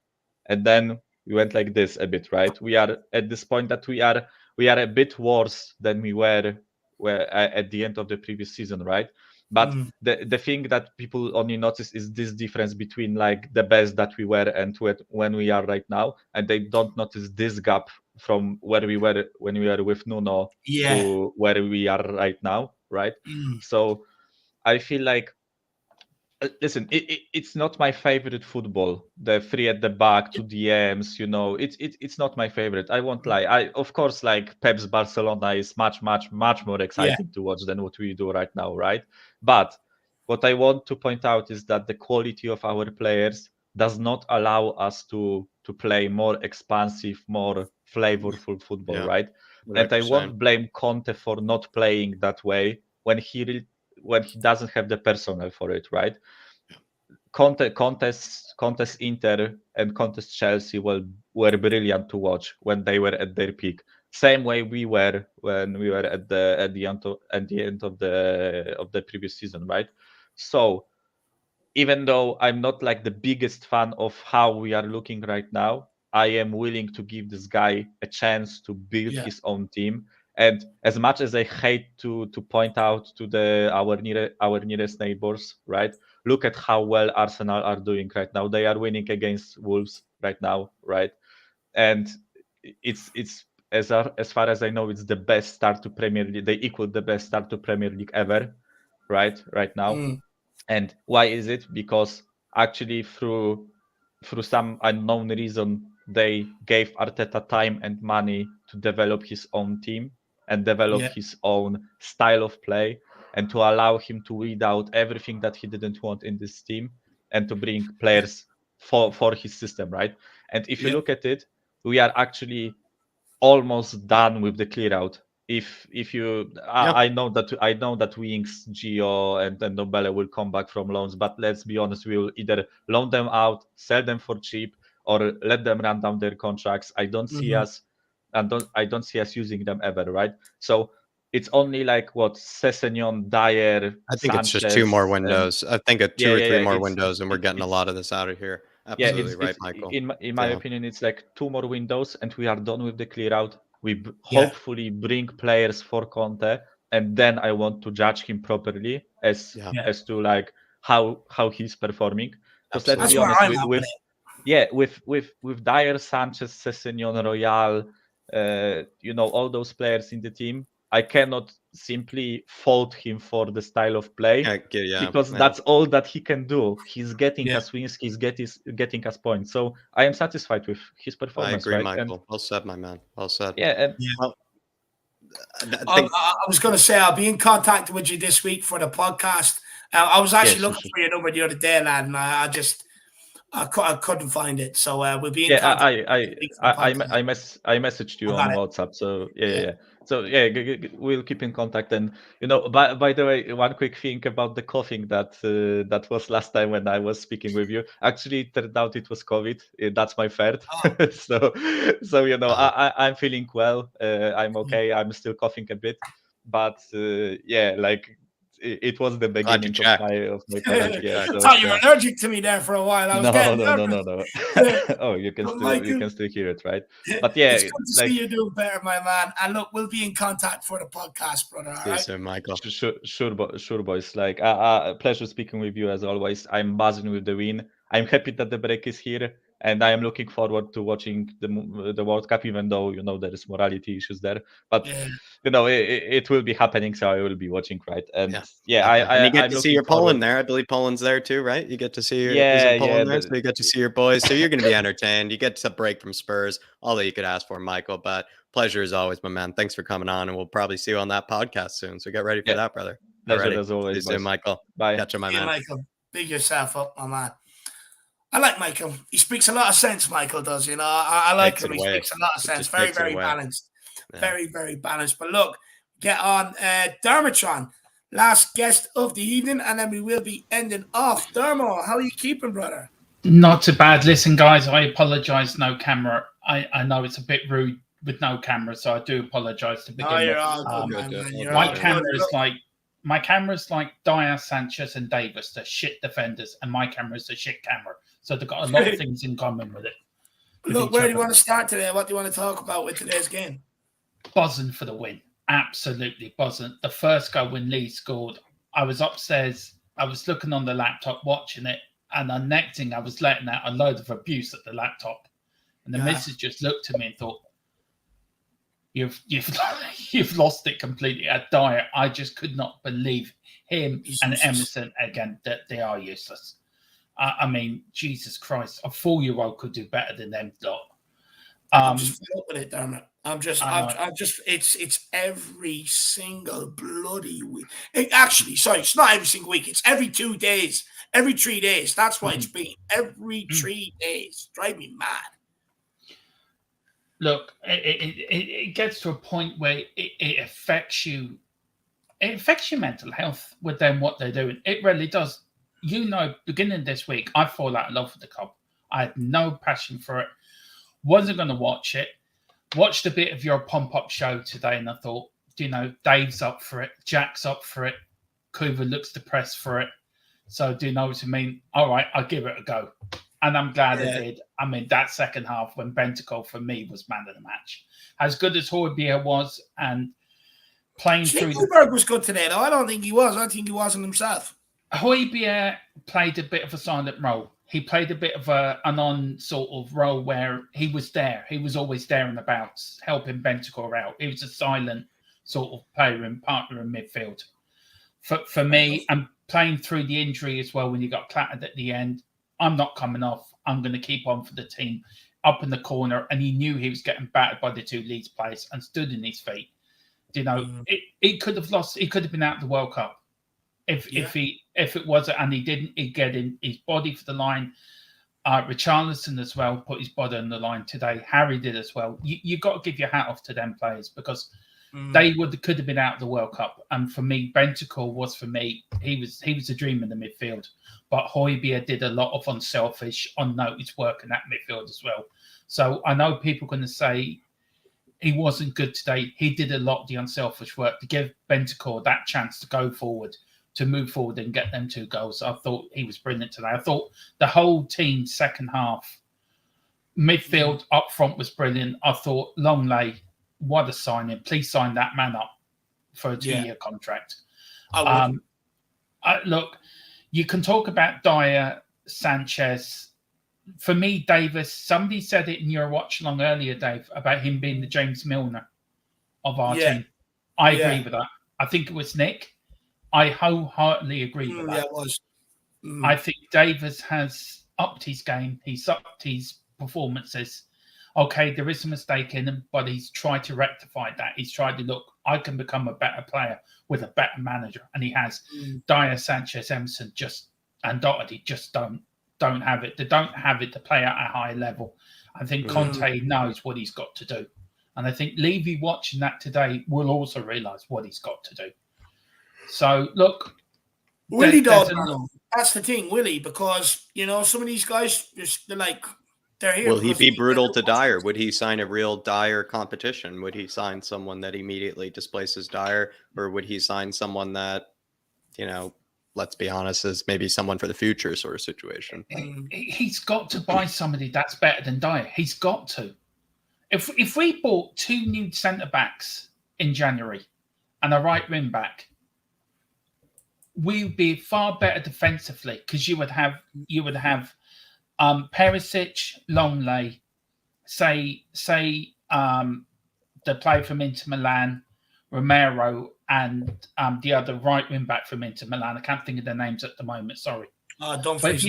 and then we went like this a bit, right? We are at this point that we are a bit worse than we were at the end of the previous season, right? But the thing that people only notice is this difference between like the best that we were and when we are right now, and they don't notice this gap from where we were when we were with Nuno to where we are right now, right? So I feel like listen, it's not my favorite football. The 3 at the back, 2 DMs, it's not my favorite. I won't lie. Of course, like Pep's Barcelona is much more exciting to watch than what we do right now, right? But what I want to point out is that the quality of our players does not allow us to play more expansive, more flavorful football, right? And I won't blame Conte for not playing that way when he doesn't have the personnel for it, right? Conte's Inter and Conte's Chelsea were brilliant to watch when they were at their peak. Same way we were when we were at the end of the previous season, right? So even though I'm not like the biggest fan of how we are looking right now, I am willing to give this guy a chance to build his own team. And as much as I hate to point out to our nearest neighbors, right? Look at how well Arsenal are doing right now. They are winning against Wolves right now, right? And it's as far as I know, it's the best start to Premier League. They equal the best start to Premier League ever, right now. And why is it? Because actually through some unknown reason, they gave Arteta time and money to develop his own team and develop his own style of play, and to allow him to weed out everything that he didn't want in this team and to bring players for his system, right? And if you look at it, we are actually almost done with the clear out. If you I know that Wings, Gio and Nobele will come back from loans, but let's be honest, we will either loan them out, sell them for cheap, or let them run down their contracts. I don't see us using them ever, right? So it's only like what Sessegnon, Dier, I think Sanchez, it's just 2 more windows. I think 2 or 3 more windows, and we're getting a lot of this out of here. Absolutely right, Michael. In my opinion, it's like 2 more windows, and we are done with the clear out. We hopefully bring players for Conte, and then I want to judge him properly as to like how he's performing. Because let's be honest, with Dier, Sanchez, Sessegnon, Royal, all those players in the team, I cannot simply fault him for the style of play because that's all that he can do. He's getting us wins, he's getting us points. So I am satisfied with his performance. I agree, right? Michael. Well said, my man. Well said. Well, I was going to say I'll be in contact with you this week for the podcast. I was actually looking for your number the other day, lad, and I just I couldn't find it, so we'll be in Yeah, contact. I messaged you I on got it. WhatsApp. So Yeah. yeah. So yeah, we'll keep in contact. And by the way, one quick thing about the coughing that was last time when I was speaking with you. Actually, it turned out it was COVID. That's my third. Oh. so I'm feeling well. I'm okay. I'm still coughing a bit, but yeah, like it was the Glad you beginning checked. of my Glad COVID. you Yeah. checked. So Thought you were allergic to me there for a while. I was no, getting no, nervous. no. Oh, you can But still hear it, right? Michael, But yeah, it's good to like see you doing better, my man. And look, we'll be in contact for the podcast, brother. All See you right. soon, Michael. sure, boys. Like, pleasure speaking with you as always. I'm buzzing with the win. I'm happy that the break is here, and I am looking forward to watching the World Cup, even though there is morality issues there. But Yeah. it will be happening, so I will be watching, right? And Definitely. And you get I'm to see looking your forward. Poland there. I believe Poland's there too, right? You get to see your Yeah, Poland there, so you get to see your boys. So you're going to be entertained. You get to break from Spurs. All that you could ask for, Michael. But pleasure as always, my man. Thanks for coming on, and we'll probably see you on that podcast soon. So get ready for that, brother. Pleasure Alrighty. as always, See you soon, boys. Michael. Bye. Catch you, my See you, man. Michael. Big yourself up, my man. I like Michael. He speaks a lot of sense, Michael does. I like Takes him. it He away. speaks a lot of It sense. just Very, takes it very away. balanced. Yeah. Very, very balanced. But look, get on Dermotron, last guest of the evening, and then we will be ending off. Dermo, how are you keeping, brother? Not too bad. Listen, guys, I apologize. No camera. I know it's a bit rude with no camera, so I do apologize to begin Oh, you're with. all good, man. You're My all camera good. is like Dier, Sanchez, and Davis, the shit defenders, and my camera is the shit camera. So they've got a lot of things in common with it. Look, where do you want to start today? What do you want to talk about with today's game? Buzzing for the win. Absolutely buzzing. The first goal when Leeds scored, I was upstairs. I was looking on the laptop watching it. And the next thing, I was letting out a load of abuse at the laptop. And the missus just looked at me and thought, You've lost it completely at Dier. I just could not believe him and Emerson again, that they are useless. I mean, Jesus Christ, a 4-year-old could do better than them lot. I'm just fed up with it, damn it. I'm just, it's every single bloody week. Sorry, it's not every single week. It's every 2 days, every 3 days. That's what it's been. Every 3 days. Drive me mad. Look, it gets to a point where it affects you. It affects your mental health with them, what they're doing. It really does. Beginning this week, I fall out of love with the club. I had no passion for it. Wasn't going to watch it. Watched a bit of your pump-up show today, and I thought, Dave's up for it. Jack's up for it. Kuva looks depressed for it. So do you know what I mean? All right, I'll give it a go. And I'm glad I did. I mean, that second half when Bentancur, for me, was man of the match. As good as Højbjerg was, and playing through... Højbjerg was good today, though. I don't think he was. I think he wasn't himself. Højbjerg played a bit of a silent role. He played a bit of an on sort of role where he was there. He was always there and about, helping Bentancur out. He was a silent sort of player and partner in midfield. For me, and playing through the injury as well when you got clattered at the end, I'm not coming off. I'm going to keep on for the team up in the corner. And he knew he was getting battered by the two Leeds players and stood in his feet. It could have lost. He could have been out of the World Cup if it wasn't, and he didn't. He'd get in his body for the line. Richarlison as well put his body on the line today. Harry did as well. You got to give your hat off to them players because they could have been out of the World Cup. And for me, Bentancur was for me. He was a dream in the midfield. But Højbjerg did a lot of unselfish, unnoticed work in that midfield as well. So I know people are going to say he wasn't good today. He did a lot of the unselfish work to give Bentancur that chance to go forward, to move forward and get them 2 goals. I thought he was brilliant today. I thought the whole team's second half, midfield up front was brilliant. I thought Longley, what a signing. Please sign that man up for a 2-year contract. Look, you can talk about Dier, Sanchez. For me, Davis, somebody said it in your watch along earlier, Dave, about him being the James Milner of our team. I agree with that. I think it was Nick. I wholeheartedly agree with that. Yeah, it was. I think Davis has upped his game. He's upped his performances. Okay, there is a mistake in him, but he's tried to rectify that. He's tried to look, I can become a better player with a better manager. And he has. Dier, Sanchez, Emerson and Doherty just don't. don't have it. They don't have it to play at a high level. I think Conte knows what he's got to do. And I think Levy watching that today will also realise what he's got to do. So, look. Will he, though? That's the thing, will he? Because, you know, some of these guys, they're like, they're here. Will he be brutal to Dier? Would he sign a real Dier competition? Would he sign someone that immediately displaces Dier? Or would he sign someone that, you know, let's be honest, is maybe someone for the future sort of situation? He's got to buy somebody that's better than Dier. He's got to. If we bought 2 new centre-backs in January and a right wing-back, we would be far better defensively because you would have Perisic, Longley, say the player from Inter Milan, Romero, and the other right wing back from Inter Milan. I can't think of their names at the moment. Sorry. Dumfries.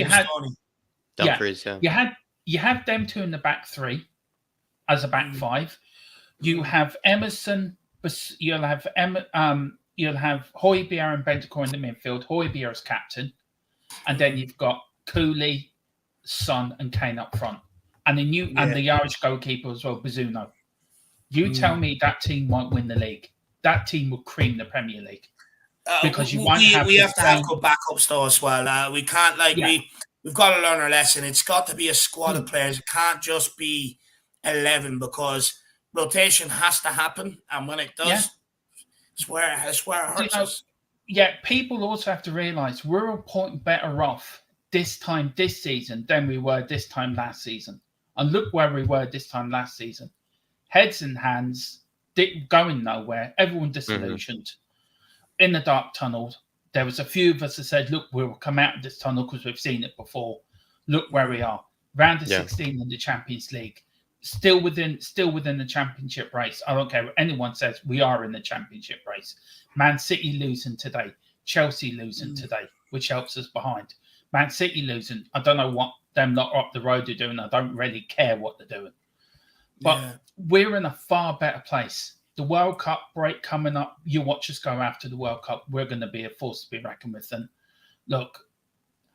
Dumfries, yeah. You have them 2 in the back 3 as a back 5. You have Emerson. You'll have Højbjerg and Bentancur in the midfield. Højbjerg as captain, and then you've got Cooley, Son, and Kane up front, and the Irish goalkeeper as well, Bazzuno. You tell me that team won't win the league. That team will cream the Premier League because we have to have good backups though as well. We can't we've got to learn our lesson. It's got to be a squad of players. It can't just be 11 because rotation has to happen, and when it does, it's where it hurts us. Yeah, people also have to realise we're a point better off this time this season than we were this time last season. And look where we were this time last season. Heads and hands, going nowhere, everyone disillusioned. In the dark tunnel, there was a few of us that said, look, we'll come out of this tunnel because we've seen it before. Look where we are. Round of 16 in the Champions League. Still within the championship race. I don't care what anyone says. We are in the championship race. Man City losing today. Chelsea losing today, which helps us behind. Man City losing. I don't know what them lot up the road are doing. I don't really care what they're doing. But we're in a far better place. The World Cup break coming up. You watch us go after the World Cup. We're going to be a force to be reckoned with. And look,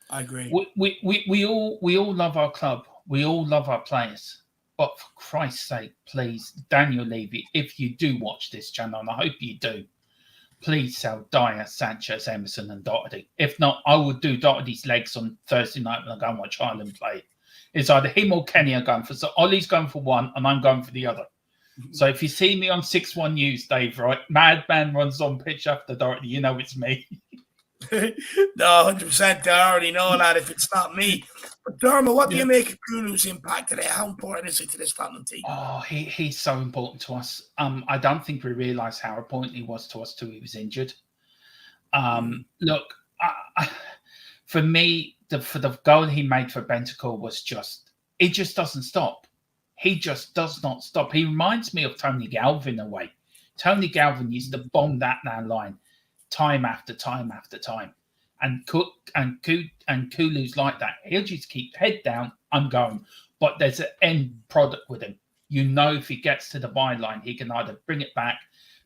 I agree. We all love our club. We all love our players. But for Christ's sake, please, Daniel Levy, if you do watch this channel, and I hope you do, please sell Dier, Sanchez, Emerson, and Doherty. If not, I will do Doherty's legs on Thursday night when I go and watch Ireland play. It's either him or Kenny are going for. So Ollie's going for one, and I'm going for the other. So if you see me on 6-1 News, Dave, right, Madman runs on pitch after Doherty, you know it's me. No, 100%. I already know that if it's not me. But Dermot, what do you make of Kulu's impact today? How important is it to this Tottenham team? Oh, he's so important to us. I don't think we realised how important he was to us till he was injured. Look, for me, for the goal he made for Bentancur was it just doesn't stop. He just does not stop. He reminds me of Tony Galvin in a way. Tony Galvin used to bomb that line time after time after time. And Kulu's like that. He'll just keep head down, I'm going. But there's an end product with him. You know if he gets to the byline, he can either bring it back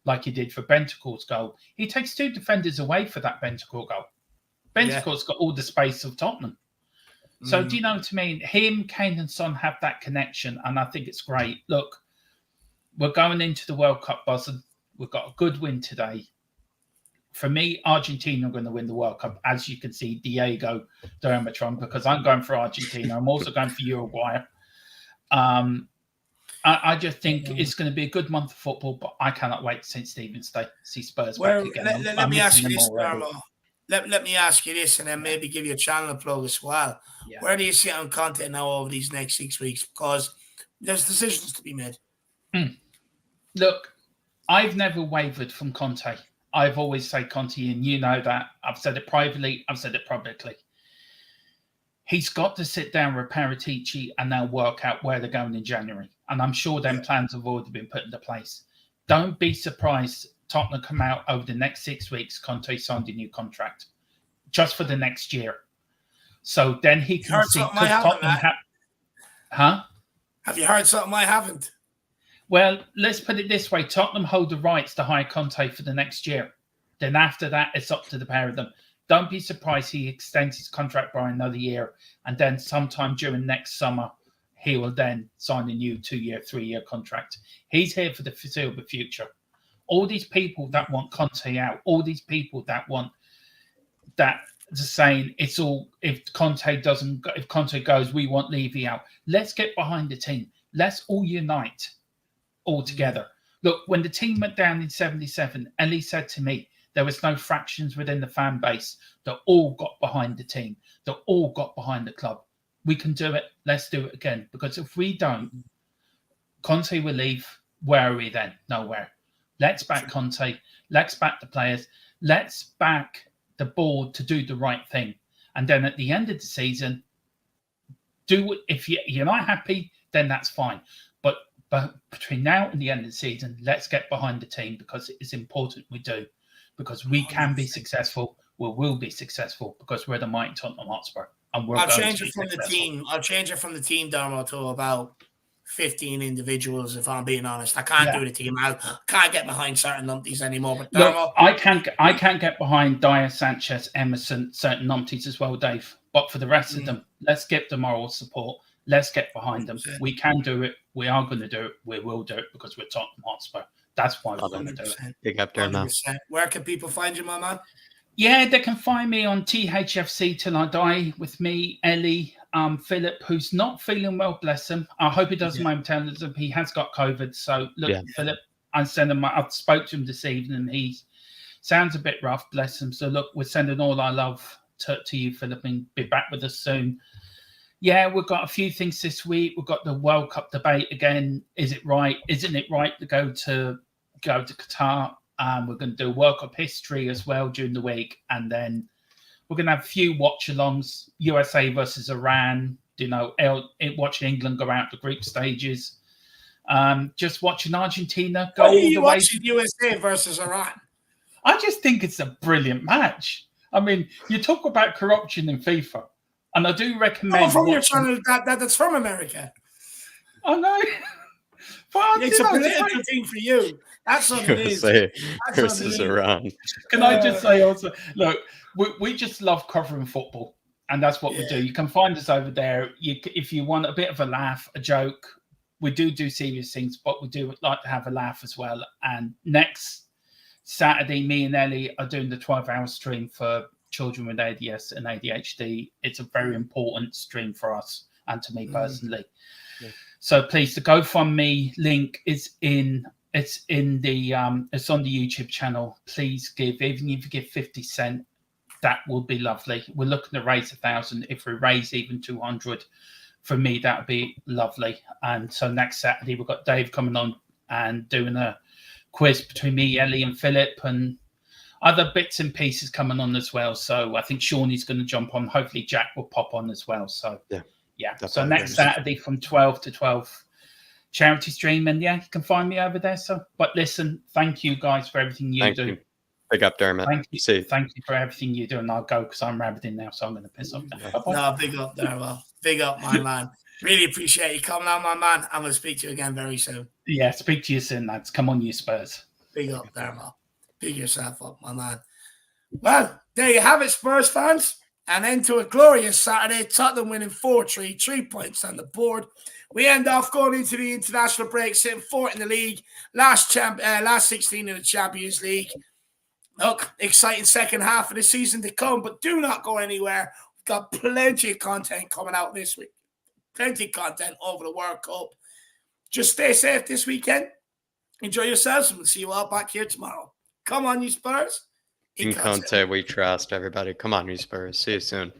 like he did for Bentancur's goal. He takes 2 defenders away for that Bentancur goal. Bentancur's got all the space of Tottenham. So do you know what I mean? Him, Kane and Son have that connection, and I think it's great. Look, we're going into the World Cup buzzing. We've got a good win today. For me, Argentina are going to win the World Cup, as you can see, Diego Dermatron, because I'm going for Argentina. I'm also going for Uruguay. I just think it's going to be a good month of football, but I cannot wait to St. Stephen's Day, see Spurs back again. Let me ask you this, Carlo. Let me ask you this, and then maybe give you a channel plug as well. Yeah. Where do you sit on Conte now over these next 6 weeks? Because there's decisions to be made. Look, I've never wavered from Conte. I've always said Conte, and you know that. I've said it privately. I've said it publicly. He's got to sit down with Paratici and now work out where they're going in January. And I'm sure them plans have already been put into place. Don't be surprised Tottenham come out over the next 6 weeks. Conte signed a new contract just for the next year. So then he can see Tottenham. Have you heard something I haven't? Well, let's put it this way. Tottenham hold the rights to hire Conte for the next year. Then after that, it's up to the pair of them. Don't be surprised he extends his contract by another year, and then sometime during next summer, he will then sign a new 2-year, 3-year contract. He's here for the foreseeable future. All these people that want Conte out, all these people that want that saying it's all, if Conte goes, we want Levy out. Let's get behind the team. Let's all unite all together. Look, when the team went down in 77, Ellie said to me, there was no fractions within the fan base. They all got behind the team. They all got behind the club. We can do it. Let's do it again. Because if we don't, Conte will leave. Where are we then? Nowhere. Let's back Conte. Let's back the players. Let's back the board to do the right thing. And then at the end of the season, if you're not happy, then that's fine. But between now and the end of the season, let's get behind the team, because it's important we do. Because we can be successful. We will be successful because we're the mighty Tottenham Hotspur. And I'll change it from the team. I'll change it from the team, Dermo, to about 15 individuals, if I'm being honest. I can't do the team. I can't get behind certain numpties anymore. But Dermo, I can't get behind Dier, Sanchez, Emerson, certain numpties as well, Dave. But for the rest of them, let's give the moral support. Let's get behind them. We can do it. We are going to do it. We will do it because we're Tottenham Hotspur. That's why we're going to do it. Big up there, man. Where can people find you, my man? Yeah, they can find me on THFC Till I Die with me, Ellie, Philip, who's not feeling well, bless him. I hope he doesn't mind telling us he has got COVID. So, look, Philip, I spoke to him this evening. He sounds a bit rough, bless him. So, look, we're sending all our love to you, Philip, and be back with us soon. Yeah, we've got a few things this week. We've got the World Cup debate again. Is it right? Isn't it right to go to Qatar? We're going to do World Cup history as well during the week. And then we're going to have a few watch-alongs. USA versus Iran. Watching England go out the group stages. Just watching Argentina go all the way. Are you watching USA versus Iran? I just think it's a brilliant match. I mean, you talk about corruption in FIFA. And I do recommend... from your channel that's from America. I know. But it's a political thing for you. That's what it is. Versus Iran. Can I just say also, look, we just love covering football, and that's what we do. You can find us over there. If you want a bit of a laugh, a joke, we do serious things, but we do like to have a laugh as well. And next Saturday, me and Ellie are doing the 12-hour stream for children with ADS and ADHD. It's a very important stream for us and to me personally. Yeah. So please, the GoFundMe link is it's on the YouTube channel. Please give, even if you give 50 cents, that will be lovely. We're looking to raise 1,000. If we raise even 200, for me, that would be lovely. And so next Saturday, we've got Dave coming on and doing a quiz between me, Ellie, and Philip, and other bits and pieces coming on as well. So I think Shawnee's going to jump on. Hopefully Jack will pop on as well. So yeah. So next Saturday from 12 to 12, charity stream. And you can find me over there. So, but listen, thank you guys for everything you do. Big up, Dermot. Thank you. Thank you for everything you do. And I'll go because I'm rabbiting now. So I'm going to piss off now. No, big up, Dermot. Big up, my man. Really appreciate you coming on, my man. I'm going to speak to you again very soon. Yeah, speak to you soon, lads. Come on, you Spurs. Big up, Dermot. Big yourself up, my man. Well, there you have it, Spurs fans. And into a glorious Saturday. Tottenham winning 4-3, 3 points on the board. We end off going into the international break, sitting fourth in the league, last 16 in the Champions League. Look, exciting second half of the season to come, but do not go anywhere. We've got plenty of content coming out this week. Plenty of content over the World Cup. Just stay safe this weekend. Enjoy yourselves, and we'll see you all back here tomorrow. Come on, you Spurs. In Conte, we trust everybody. Come on, you Spurs. See you soon.